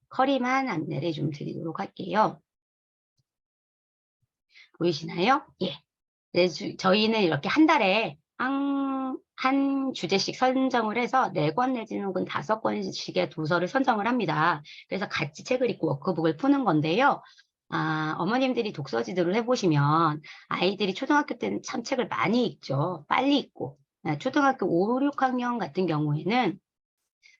커리만 안내를 좀 드리도록 할게요. 보이시나요? 예. 네, 저희는 이렇게 한 달에 한 주제씩 선정을 해서 4권 내지는 혹은 5권씩의 도서를 선정을 합니다. 그래서 같이 책을 읽고 워크북을 푸는 건데요. 어머님들이 독서지도를 해보시면 아이들이 초등학교 때는 참 책을 많이 읽죠. 빨리 읽고. 초등학교 5, 6학년 같은 경우에는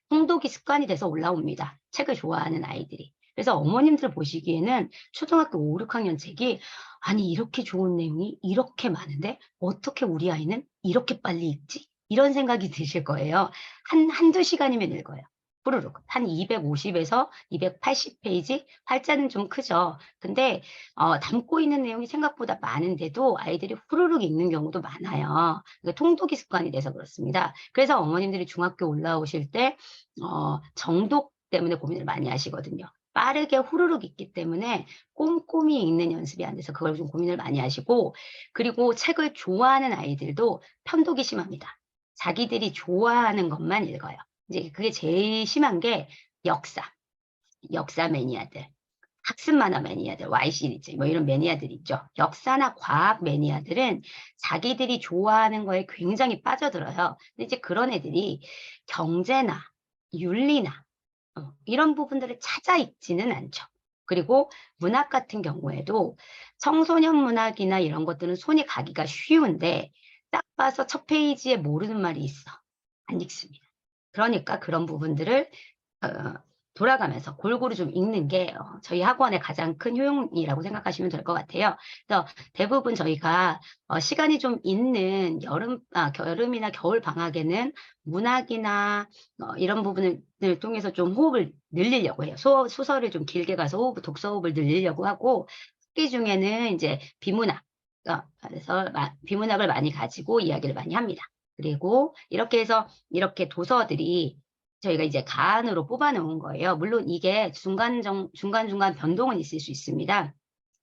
통독이 습관이 돼서 올라옵니다. 책을 좋아하는 아이들이. 그래서 어머님들 보시기에는 초등학교 5, 6학년 책이 아니 이렇게 좋은 내용이 이렇게 많은데 어떻게 우리 아이는 이렇게 빨리 읽지? 이런 생각이 드실 거예요. 한두 시간이면 읽어요. 후루룩. 한 250에서 280페이지? 팔자는 좀 크죠. 근데 담고 있는 내용이 생각보다 많은데도 아이들이 후루룩 읽는 경우도 많아요. 통독이 습관이 돼서 그렇습니다. 그래서 어머님들이 중학교 올라오실 때 정독 때문에 고민을 많이 하시거든요. 빠르게 후루룩 읽기 때문에 꼼꼼히 읽는 연습이 안 돼서 그걸 좀 고민을 많이 하시고 그리고 책을 좋아하는 아이들도 편독이 심합니다. 자기들이 좋아하는 것만 읽어요. 이제 그게 제일 심한 게 역사 매니아들, 학습 만화 매니아들, Y 시리즈 뭐 이런 매니아들 있죠. 역사나 과학 매니아들은 자기들이 좋아하는 거에 굉장히 빠져들어요. 근데 이제 그런 애들이 경제나 윤리나 이런 부분들을 찾아 읽지는 않죠. 그리고 문학 같은 경우에도 청소년 문학이나 이런 것들은 손이 가기가 쉬운데 딱 봐서 첫 페이지에 모르는 말이 있어. 안 읽습니다. 그러니까 그런 부분들을 어 돌아가면서 골고루 좀 읽는 게 저희 학원의 가장 큰 효용이라고 생각하시면 될 것 같아요. 그래서 대부분 저희가 시간이 좀 있는 여름이나 겨울 방학에는 문학이나 이런 부분을 통해서 좀 호흡을 늘리려고 해요. 소설을 좀 길게 가서 독서 호흡을 늘리려고 하고 학기 중에는 이제 비문학 그래서 비문학을 많이 가지고 이야기를 많이 합니다. 그리고 이렇게 해서 이렇게 도서들이 저희가 이제 가안으로 뽑아 놓은 거예요. 물론 이게 중간중간 변동은 있을 수 있습니다.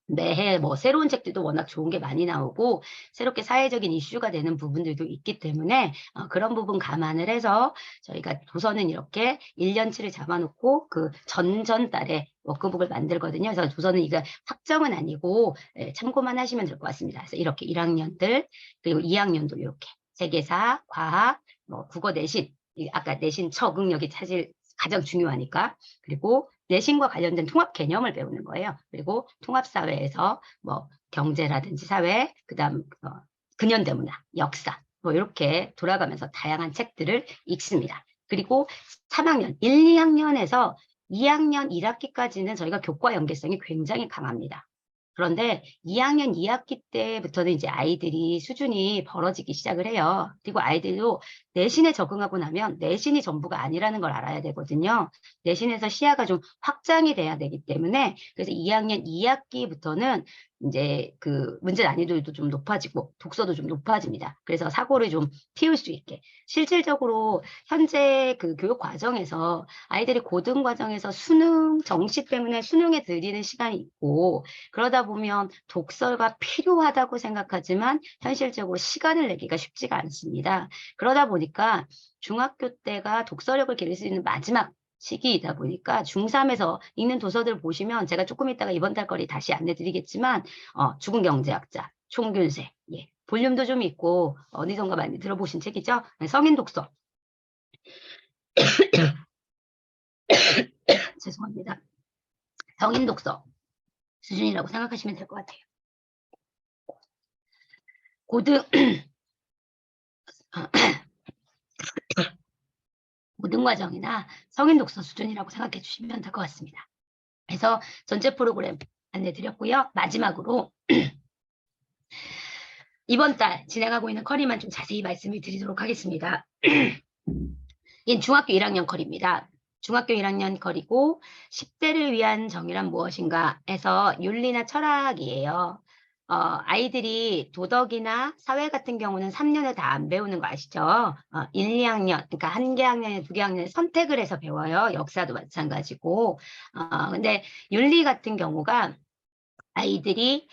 매해 뭐 새로운 책들도 워낙 좋은 게 많이 나오고 새롭게 사회적인 이슈가 되는 부분들도 있기 때문에 그런 부분 감안을 해서 저희가 도서는 이렇게 1년치를 잡아 놓고 그 전전달에 워크북을 만들거든요. 그래서 도서는 이거 확정은 아니고 참고만 하시면 될 것 같습니다. 그래서 이렇게 1학년들 그리고 2학년도 요렇게 세계사, 과학, 뭐 국어 내신 아까 내신 적응력이 사실 가장 중요하니까 그리고 내신과 관련된 통합 개념을 배우는 거예요. 그리고 통합사회에서 뭐 경제라든지 사회, 그다음 근현대 문화, 역사 뭐 이렇게 돌아가면서 다양한 책들을 읽습니다. 그리고 3학년, 1, 2학년에서 2학년 1학기까지는 저희가 교과 연계성이 굉장히 강합니다. 그런데 2학년 2학기 때부터는 이제 아이들이 수준이 벌어지기 시작을 해요. 그리고 아이들도 내신에 적응하고 나면 내신이 전부가 아니라는 걸 알아야 되거든요. 내신에서 시야가 좀 확장이 돼야 되기 때문에 그래서 2학년 2학기부터는 이제 그 문제 난이도도 좀 높아지고 독서도 좀 높아집니다. 그래서 사고를 좀 피울 수 있게. 실질적으로 현재 그 교육 과정에서 아이들이 고등 과정에서 수능, 정시 때문에 수능에 들이는 시간이 있고 그러다 보면 독서가 필요하다고 생각하지만 현실적으로 시간을 내기가 쉽지가 않습니다. 그러다 보니까 중학교 때가 독서력을 기를 수 있는 마지막 시기이다 보니까 중3에서 읽는 도서들 보시면 제가 조금 있다가 이번 달 거리 다시 안내 드리겠지만 죽은 경제학자, 총균세, 예. 볼륨도 좀 있고 어디선가 많이 들어보신 책이죠. 네, 성인 독서. 죄송합니다. 성인 독서 수준이라고 생각하시면 될 것 같아요. 고등 고등 과정이나 성인 독서 수준이라고 생각해 주시면 될 것 같습니다. 그래서 전체 프로그램 안내 드렸고요. 마지막으로 이번 달 진행하고 있는 커리만 좀 자세히 말씀을 드리도록 하겠습니다. 이건 중학교 1학년 커리입니다. 중학교 1학년 커리고 10대를 위한 정의란 무엇인가 해서 윤리나 철학이에요. 아이들이 도덕이나 사회 같은 경우는 3년을 다 안 배우는 거 아시죠? 1, 2학년, 그러니까 1개 학년에 2개 학년에 선택을 해서 배워요. 역사도 마찬가지고. 근데 윤리 같은 경우가 아이들이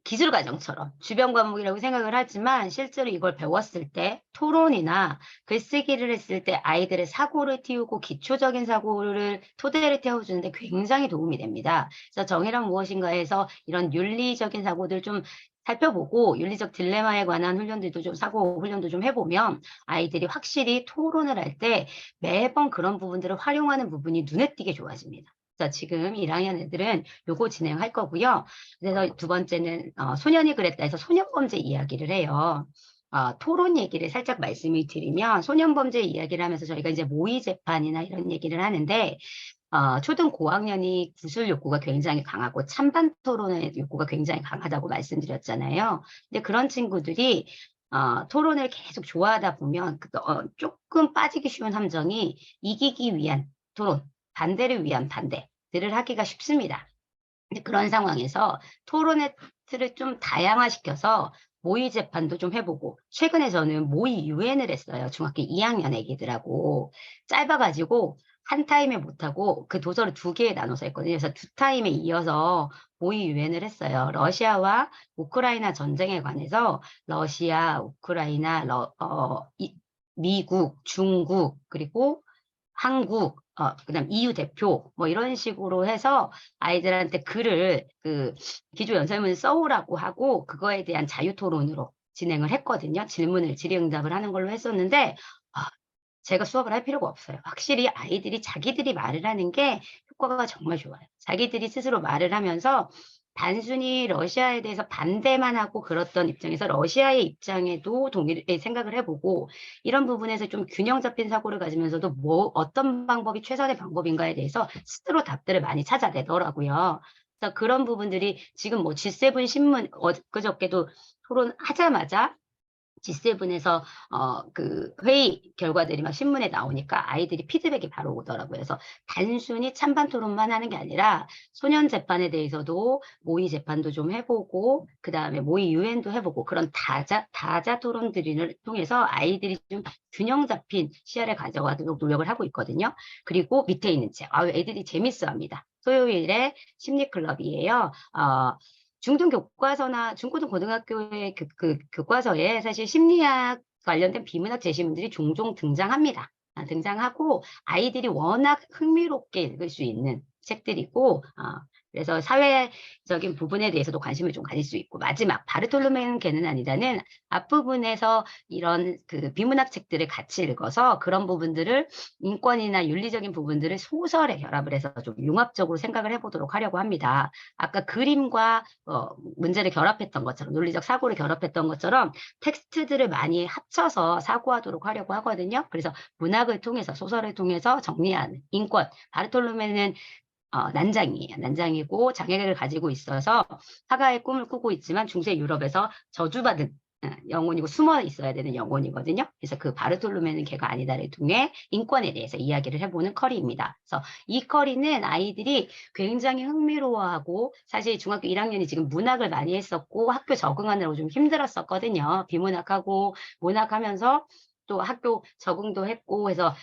기술 과정처럼 주변 과목이라고 생각을 하지만 실제로 이걸 배웠을 때 토론이나 글쓰기를 했을 때 아이들의 사고를 틔우고 기초적인 사고를 토대를 태워주는데 굉장히 도움이 됩니다. 그래서 정의란 무엇인가 해서 이런 윤리적인 사고들 좀 살펴보고 윤리적 딜레마에 관한 훈련들도 좀 사고 훈련도 좀 해보면 아이들이 확실히 토론을 할 때 매번 그런 부분들을 활용하는 부분이 눈에 띄게 좋아집니다. 자, 지금 1학년 애들은 요거 진행할 거고요. 그래서 두 번째는 소년이 그랬다 해서 소년범죄 이야기를 해요. 토론 얘기를 살짝 말씀을 드리면 소년범죄 이야기를 하면서 저희가 이제 모의 재판이나 이런 얘기를 하는데 초등 고학년이 구술 욕구가 굉장히 강하고 찬반 토론의 욕구가 굉장히 강하다고 말씀드렸잖아요. 근데 그런 친구들이 토론을 계속 좋아하다 보면 조금 빠지기 쉬운 함정이 이기기 위한 토론, 반대를 위한 반대들을 하기가 쉽습니다. 근데 그런 상황에서 토론의 틀을 좀 다양화시켜서 모의 재판도 좀 해보고 최근에 저는 모의 유엔을 했어요. 중학교 2학년 애기들하고 짧아가지고 한 타임에 못하고 그 도서를 2개에 나눠서 했거든요. 그래서 2타임에 이어서 모의 유엔을 했어요. 러시아와 우크라이나 전쟁에 관해서 러시아, 우크라이나, 미국, 중국 그리고 한국, 그다음 EU 대표 뭐 이런 식으로 해서 아이들한테 글을 기조 연설문을 써오라고 하고 그거에 대한 자유 토론으로 진행을 했거든요. 질의응답을 하는 걸로 했었는데 제가 수업을 할 필요가 없어요. 확실히 아이들이 자기들이 말을 하는 게 효과가 정말 좋아요. 자기들이 스스로 말을 하면서 단순히 러시아에 대해서 반대만 하고 그랬던 입장에서 러시아의 입장에도 생각을 해보고 이런 부분에서 좀 균형 잡힌 사고를 가지면서도 어떤 방법이 최선의 방법인가에 대해서 스스로 답들을 많이 찾아내더라고요. 그래서 그런 부분들이 지금 뭐 G7 신문 그저께도 토론하자마자 G7에서 그 회의 결과들이 막 신문에 나오니까 아이들이 피드백이 바로 오더라고요. 그래서 단순히 찬반 토론만 하는 게 아니라 소년 재판에 대해서도 모의 재판도 좀 해 보고 그다음에 모의 유엔도 해 보고 그런 다자 토론들을 통해서 아이들이 좀 균형 잡힌 시야를 가져가도록 노력을 하고 있거든요. 그리고 밑에 있는 책. 애들이 재밌어합니다. 토요일에 심리 클럽이에요. 중등 교과서나 중고등 고등학교의 교과서에 사실 심리학 관련된 비문학 제시문들이 종종 등장합니다. 등장하고 아이들이 워낙 흥미롭게 읽을 수 있는 책들이고 그래서 사회적인 부분에 대해서도 관심을 좀 가질 수 있고 마지막 바르톨로메는 개는 아니다는 앞부분에서 이런 그 비문학 책들을 같이 읽어서 그런 부분들을 인권이나 윤리적인 부분들을 소설에 결합을 해서 좀 융합적으로 생각을 해보도록 하려고 합니다. 아까 그림과 문제를 결합했던 것처럼 논리적 사고를 결합했던 것처럼 텍스트들을 많이 합쳐서 사고하도록 하려고 하거든요. 그래서 문학을 통해서 소설을 통해서 정리하는 인권. 바르톨로메는 난장이에요. 난장이고 장애를 가지고 있어서 화가의 꿈을 꾸고 있지만 중세 유럽에서 저주받은 영혼이고 숨어 있어야 되는 영혼이거든요. 그래서 그 바르톨로메는 걔가 아니다를 통해 인권에 대해서 이야기를 해보는 커리입니다. 그래서 이 커리는 아이들이 굉장히 흥미로워하고 사실 중학교 1학년이 지금 문학을 많이 했었고 학교 적응하느라고 좀 힘들었었거든요. 비문학하고 문학하면서 또 학교 적응도 했고 해서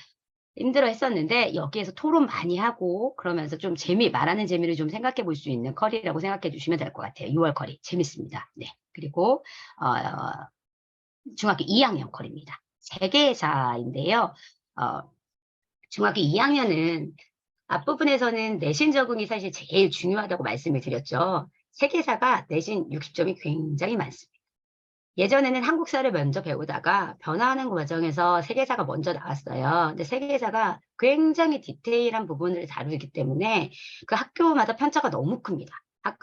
힘들어 했었는데 여기에서 토론 많이 하고 그러면서 좀 말하는 재미를 좀 생각해 볼 수 있는 커리라고 생각해 주시면 될 것 같아요. 6월 커리. 재밌습니다. 네. 그리고, 중학교 2학년 커리입니다. 세계사인데요. 중학교 2학년은 앞부분에서는 내신 적응이 사실 제일 중요하다고 말씀을 드렸죠. 세계사가 내신 60점이 굉장히 많습니다. 예전에는 한국사를 먼저 배우다가 변화하는 과정에서 세계사가 먼저 나왔어요. 근데 세계사가 굉장히 디테일한 부분을 다루기 때문에 그 학교마다 편차가 너무 큽니다.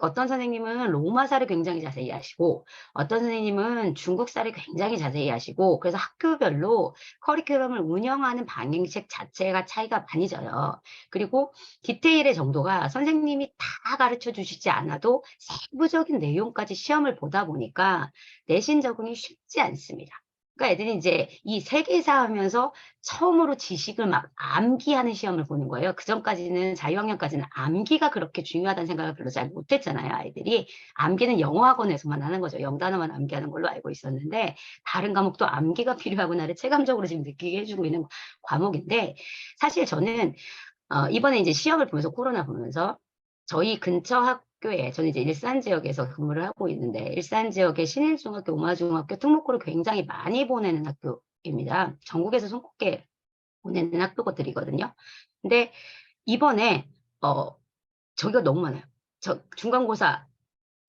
어떤 선생님은 로마사를 굉장히 자세히 하시고 어떤 선생님은 중국사를 굉장히 자세히 하시고 그래서 학교별로 커리큘럼을 운영하는 방향책 자체가 차이가 많이 져요. 그리고 디테일의 정도가 선생님이 다 가르쳐 주시지 않아도 세부적인 내용까지 시험을 보다 보니까 내신 적응이 쉽지 않습니다. 그러니까 애들이 이제 이 세계사 하면서 처음으로 지식을 막 암기하는 시험을 보는 거예요. 그전까지는 자유학년까지는 암기가 그렇게 중요하다는 생각을 별로 잘 못했잖아요, 아이들이. 암기는 영어 학원에서만 하는 거죠. 영단어만 암기하는 걸로 알고 있었는데 다른 과목도 암기가 필요하구나를 체감적으로 지금 느끼게 해주고 있는 과목인데 사실 저는 이번에 이제 시험을 보면서 코로나 보면서 저희 근처 학교에 저는 이제 일산 지역에서 근무를 하고 있는데 일산 지역의 신일중학교, 옥마중학교 특목고를 굉장히 많이 보내는 학교입니다. 전국에서 손꼽게 보내는 학교들이거든요. 근데 이번에 저기가 너무 많아요. 중간고사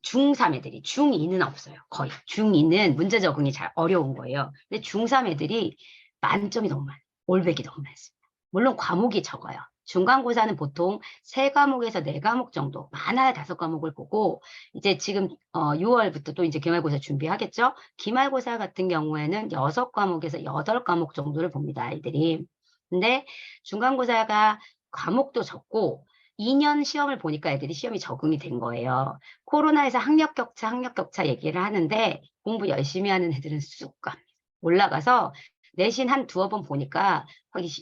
중3 애들이 중2는 없어요. 거의 중2는 문제 적응이 잘 어려운 거예요. 근데 중3 애들이 만점이 너무 많아요. 올백이 너무 많습니다. 물론 과목이 적어요. 중간고사는 보통 3과목에서 4과목 정도, 많아야 5과목을 보고 이제 지금 6월부터 또 이제 기말고사 준비하겠죠. 기말고사 같은 경우에는 6과목에서 8과목 정도를 봅니다, 아이들이. 근데 중간고사가 과목도 적고 2년 시험을 보니까 애들이 시험이 적응이 된 거예요. 코로나에서 학력 격차 얘기를 하는데 공부 열심히 하는 애들은 쑥 갑니다. 올라가서 내신 한 두어 번 보니까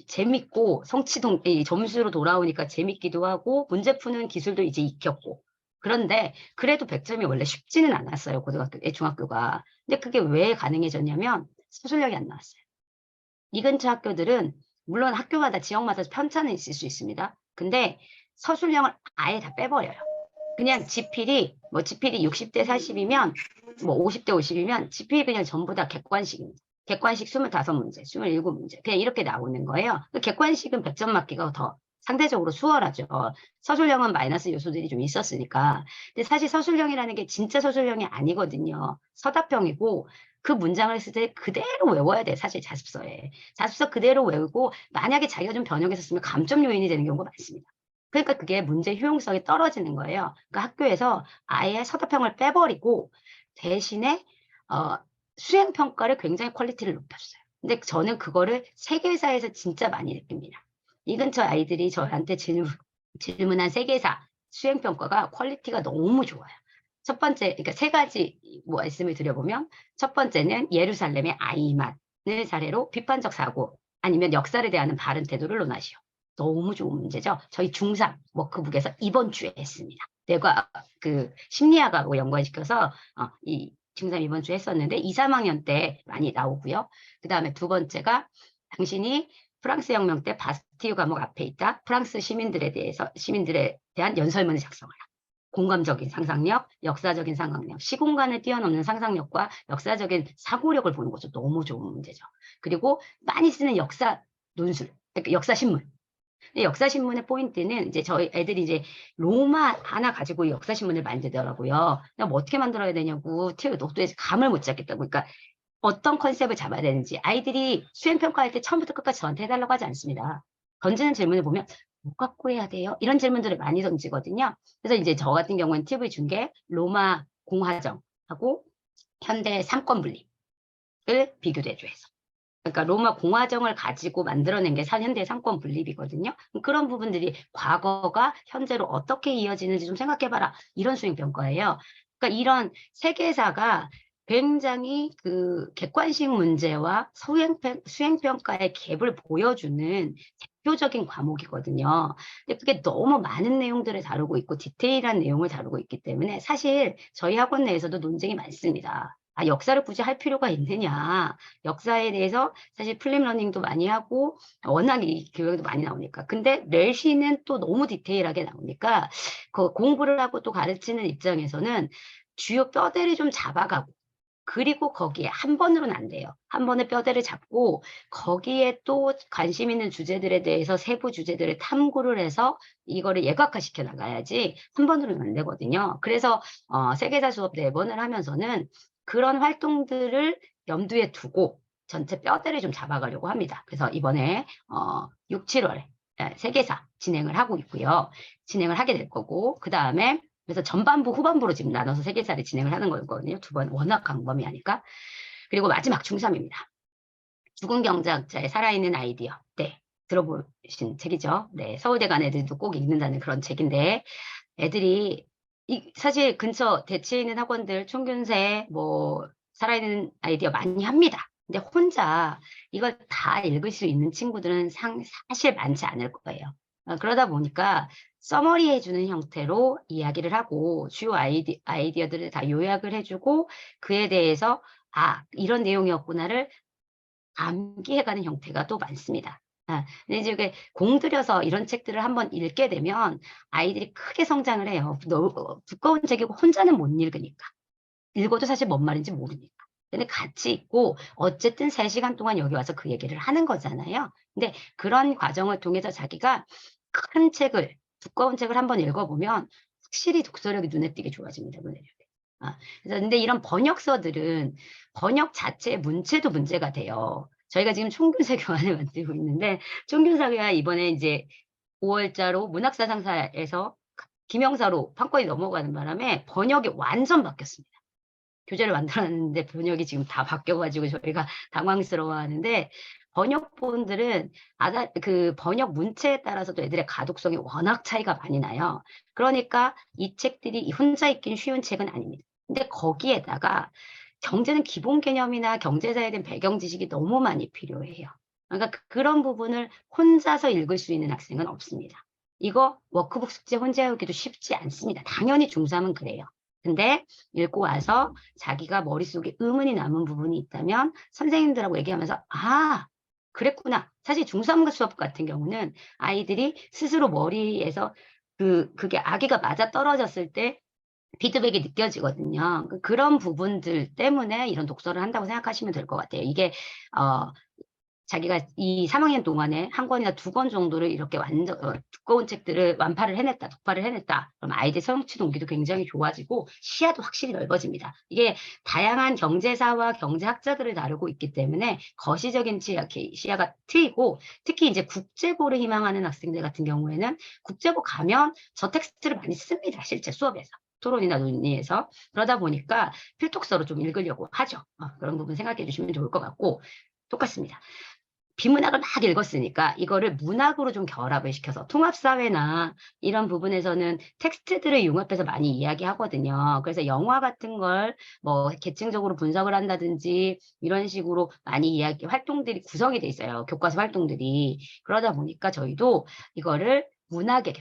재밌고 성취동 점수로 돌아오니까 재밌기도 하고 문제 푸는 기술도 이제 익혔고 그런데 그래도 100점이 원래 쉽지는 않았어요. 중학교가. 근데 그게 왜 가능해졌냐면 서술력이 안 나왔어요. 이 근처 학교들은 물론 학교마다 지역마다 편차는 있을 수 있습니다. 근데 서술형을 아예 다 빼버려요. 그냥 지필이 60대 40이면 50대 50이면 지필이 그냥 전부 다 객관식입니다. 객관식 25문제, 27문제 그냥 이렇게 나오는 거예요. 객관식은 100점 맞기가 더 상대적으로 수월하죠. 서술형은 마이너스 요소들이 좀 있었으니까. 근데 사실 서술형이라는 게 진짜 서술형이 아니거든요. 서답형이고 그 문장을 쓸 때 그대로 외워야 돼. 사실 자습서에. 자습서 그대로 외우고 만약에 자기가 좀 변형해서 쓰면 감점 요인이 되는 경우가 많습니다. 그러니까 그게 문제 효용성이 떨어지는 거예요. 그러니까 학교에서 아예 서답형을 빼버리고 대신에 수행평가를 굉장히 퀄리티를 높였어요. 근데 저는 그거를 세계사에서 진짜 많이 느낍니다. 이 근처 아이들이 저한테 질문한 세계사 수행평가가 퀄리티가 너무 좋아요. 첫 번째 그러니까 세 가지 말씀을 드려보면 첫 번째는 예루살렘의 아이만을 사례로 비판적 사고 아니면 역사를 대하는 바른 태도를 논하시오. 너무 좋은 문제죠. 저희 중3 워크북에서 이번 주에 했습니다. 내가 그 심리학하고 연관시켜서 이 중3 이번 주에 했었는데 2-3 학년 때 많이 나오고요. 그다음에 두 번째가 당신이 프랑스 혁명 때 바스티유 감옥 앞에 있다. 프랑스 시민들에 대한 연설문을 작성하라. 공감적인 상상력, 역사적인 상상력, 시공간을 뛰어넘는 상상력과 역사적인 사고력을 보는 거죠. 너무 좋은 문제죠. 그리고 많이 쓰는 역사 논술, 그러니까 역사 신문. 역사 신문의 포인트는 이제 저희 애들이 이제 로마 하나 가지고 역사 신문을 만들더라고요. 뭐 어떻게 만들어야 되냐고 도대체 감을 못 잡겠다고. 그러니까 어떤 컨셉을 잡아야 되는지 아이들이 수행 평가할 때 처음부터 끝까지 저한테 해달라고 하지 않습니다. 던지는 질문을 보면 뭐 갖고 해야 돼요? 이런 질문들을 많이 던지거든요. 그래서 이제 저 같은 경우에는 팁을 준 게 로마 공화정하고 현대 삼권 분립을 비교대조해서. 그러니까 로마 공화정을 가지고 만들어낸 게 현대 삼권 분립이거든요. 그런 부분들이 과거가 현재로 어떻게 이어지는지 좀 생각해봐라. 이런 수행평가예요. 그러니까 이런 세계사가 굉장히 그 객관식 문제와 수행평가의 갭을 보여주는 대표적인 과목이거든요. 근데 그게 너무 많은 내용들을 다루고 있고 디테일한 내용을 다루고 있기 때문에 사실 저희 학원 내에서도 논쟁이 많습니다. 역사를 굳이 할 필요가 있느냐. 역사에 대해서 사실 플립 러닝도 많이 하고 워낙 이 교육도 많이 나오니까. 근데 렐시는 또 너무 디테일하게 나오니까 그 공부를 하고 또 가르치는 입장에서는 주요 뼈대를 좀 잡아가고 그리고 거기에 한 번으로는 안 돼요. 한 번에 뼈대를 잡고 거기에 또 관심 있는 주제들에 대해서 세부 주제들을 탐구를 해서 이거를 예각화시켜 나가야지 한 번으로는 안 되거든요. 그래서 세계사 수업 4번을 하면서는 그런 활동들을 염두에 두고 전체 뼈대를 좀 잡아가려고 합니다. 그래서 이번에 6, 7월에 세계사 진행을 하고 있고요. 진행을 하게 될 거고 그다음에 그래서 전반부, 후반부로 지금 나눠서 세계사를 진행을 하는 거거든요. 두 번 워낙 광범위하니까. 그리고 마지막 중3입니다. 죽은 경제학자의 살아있는 아이디어. 네, 들어보신 책이죠. 네, 서울대 간 애들도 꼭 읽는다는 그런 책인데 애들이 사실 근처 대치에 있는 학원들 총균세 뭐 살아있는 아이디어 많이 합니다. 근데 혼자 이걸 다 읽을 수 있는 친구들은 사실 많지 않을 거예요. 그러다 보니까 서머리해 주는 형태로 이야기를 하고 주요 아이디어들을 다 요약을 해 주고 그에 대해서 '아 이런 내용이었구나.'를 암기해 가는 형태가 또 많습니다. 근데 이제 이게 공들여서 이런 책들을 한번 읽게 되면 아이들이 크게 성장을 해요. 두꺼운 책이고 혼자는 못 읽으니까. 읽어도 사실 뭔 말인지 모르니까. 근데 같이 읽고 어쨌든 3 시간 동안 여기 와서 그 얘기를 하는 거잖아요. 근데 그런 과정을 통해서 자기가 큰 책을 두꺼운 책을 한번 읽어보면 확실히 독서력이 눈에 띄게 좋아집니다, 눈에 띄게. 그래서 근데 이런 번역서들은 번역 자체의 문체도 문제가 돼요. 저희가 지금 총균세 교환을 만들고 있는데 총균사가 이번에 이제 5 월자로 문학사상사에서 김영사로 판권이 넘어가는 바람에 번역이 완전 바뀌었습니다. 교재를 만들어 놨는데 번역이 지금 다 바뀌어 가지고 저희가 당황스러워하는데 번역본들은 그 번역 문체에 따라서도 애들의 가독성이 워낙 차이가 많이 나요. 그러니까 이 책들이 혼자 읽긴 쉬운 책은 아닙니다. 근데 거기에다가 경제는 기본 개념이나 경제사에 대한 배경 지식이 너무 많이 필요해요. 그러니까 그런 부분을 혼자서 읽을 수 있는 학생은 없습니다. 이거 워크북 숙제 혼자 외우기도 쉽지 않습니다. 당연히 중3은 그래요. 근데 읽고 와서 자기가 머릿속에 의문이 남은 부분이 있다면 선생님들하고 얘기하면서 '아 그랬구나.' 사실 중3 수업 같은 경우는 아이들이 스스로 머리에서 그게 아기가 맞아떨어졌을 때 피드백이 느껴지거든요. 그런 부분들 때문에 이런 독서를 한다고 생각하시면 될 것 같아요. 이게 어 자기가 이 3 학년 동안에 1 권이나 2권 정도를 이렇게 완전 두꺼운 책들을 완파를 해냈다, 독파를 해냈다. 그럼 아이들 성취 동기도 굉장히 좋아지고 시야도 확실히 넓어집니다. 이게 다양한 경제사와 경제학자들을 다루고 있기 때문에 거시적인 시야가 트이고 특히 이제 국제고를 희망하는 학생들 같은 경우에는 국제고 가면 저 텍스트를 많이 씁니다, 실제 수업에서. 토론이나 논의에서. 그러다 보니까 필독서로 좀 읽으려고 하죠. 그런 부분 생각해 주시면 좋을 것 같고 똑같습니다. 비문학을 막 읽었으니까 이거를 문학으로 좀 결합을 시켜서 통합사회나 이런 부분에서는 텍스트들을 융합해서 많이 이야기하거든요. 그래서 영화 같은 걸 뭐 계층적으로 분석을 한다든지 이런 식으로 많이 이야기 활동들이 구성이 돼 있어요. 교과서 활동들이. 그러다 보니까 저희도 이거를 문학에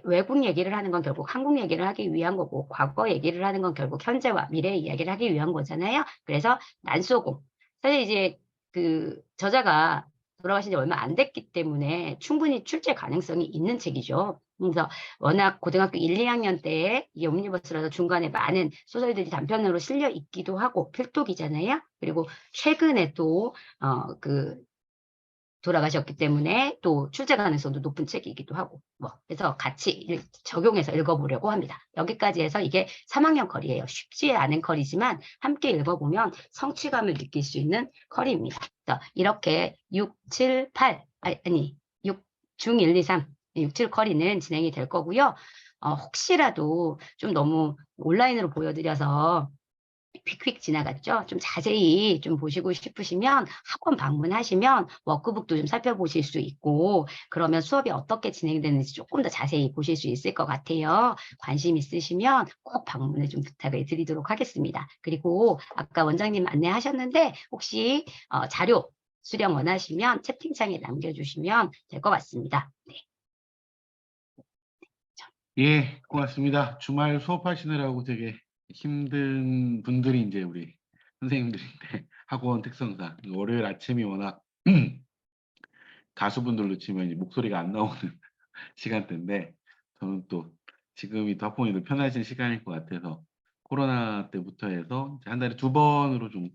외국 얘기를 하는 건 결국 한국 얘기를 하기 위한 거고, 과거 얘기를 하는 건 결국 현재와 미래 이야기를 하기 위한 거잖아요. 그래서 난소고. 사실 이제 그 저자가 돌아가신 지 얼마 안 됐기 때문에 충분히 출제 가능성이 있는 책이죠. 그래서 워낙 고등학교 1, 2학년 때에 이게 옴니버스라서 중간에 많은 소설들이 단편으로 실려 있기도 하고 필독이잖아요. 그리고 최근에 또 돌아가셨기 때문에 또 출제 가능성도 높은 책이기도 하고 그래서 같이 적용해서 읽어보려고 합니다. 여기까지 해서 이게 3학년 컬이에요. 쉽지 않은 컬이지만 함께 읽어보면 성취감을 느낄 수 있는 컬입니다. 이렇게 6, 7, 8 아니 6, 중 1, 2, 3 6, 7 컬이는 진행이 될 거고요. 혹시라도 좀 너무 온라인으로 보여드려서 휙휙 지나갔죠. 좀 자세히 좀 보시고 싶으시면 학원 방문하시면 워크북도 좀 살펴보실 수 있고 그러면 수업이 어떻게 진행되는지 조금 더 자세히 보실 수 있을 것 같아요. 관심 있으시면 꼭 방문을 좀 부탁을 드리도록 하겠습니다. 그리고 아까 원장님 안내하셨는데 혹시 자료 수령 원하시면 채팅창에 남겨주시면 될 것 같습니다. 네. 예, 고맙습니다. 주말 수업하시느라고 되게 힘든 분들이 이제 우리 선생님들인데 학원 특성상 월요일 아침이 워낙 가수분들로 치면 이제 목소리가 안 나오는 시간대인데 저는 또 지금이 더 학부모님들 편하신 시간일 것 같아서 코로나 때부터 해서 한 달에 2번으로 좀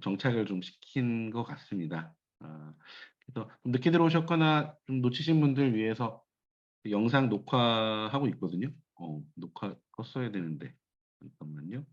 정착을 좀 시킨 것 같습니다. 그래서 좀 늦게 들어오셨거나 좀 놓치신 분들 위해서 영상 녹화하고 있거든요. 녹화 껐어야 되는데 잠깐만요.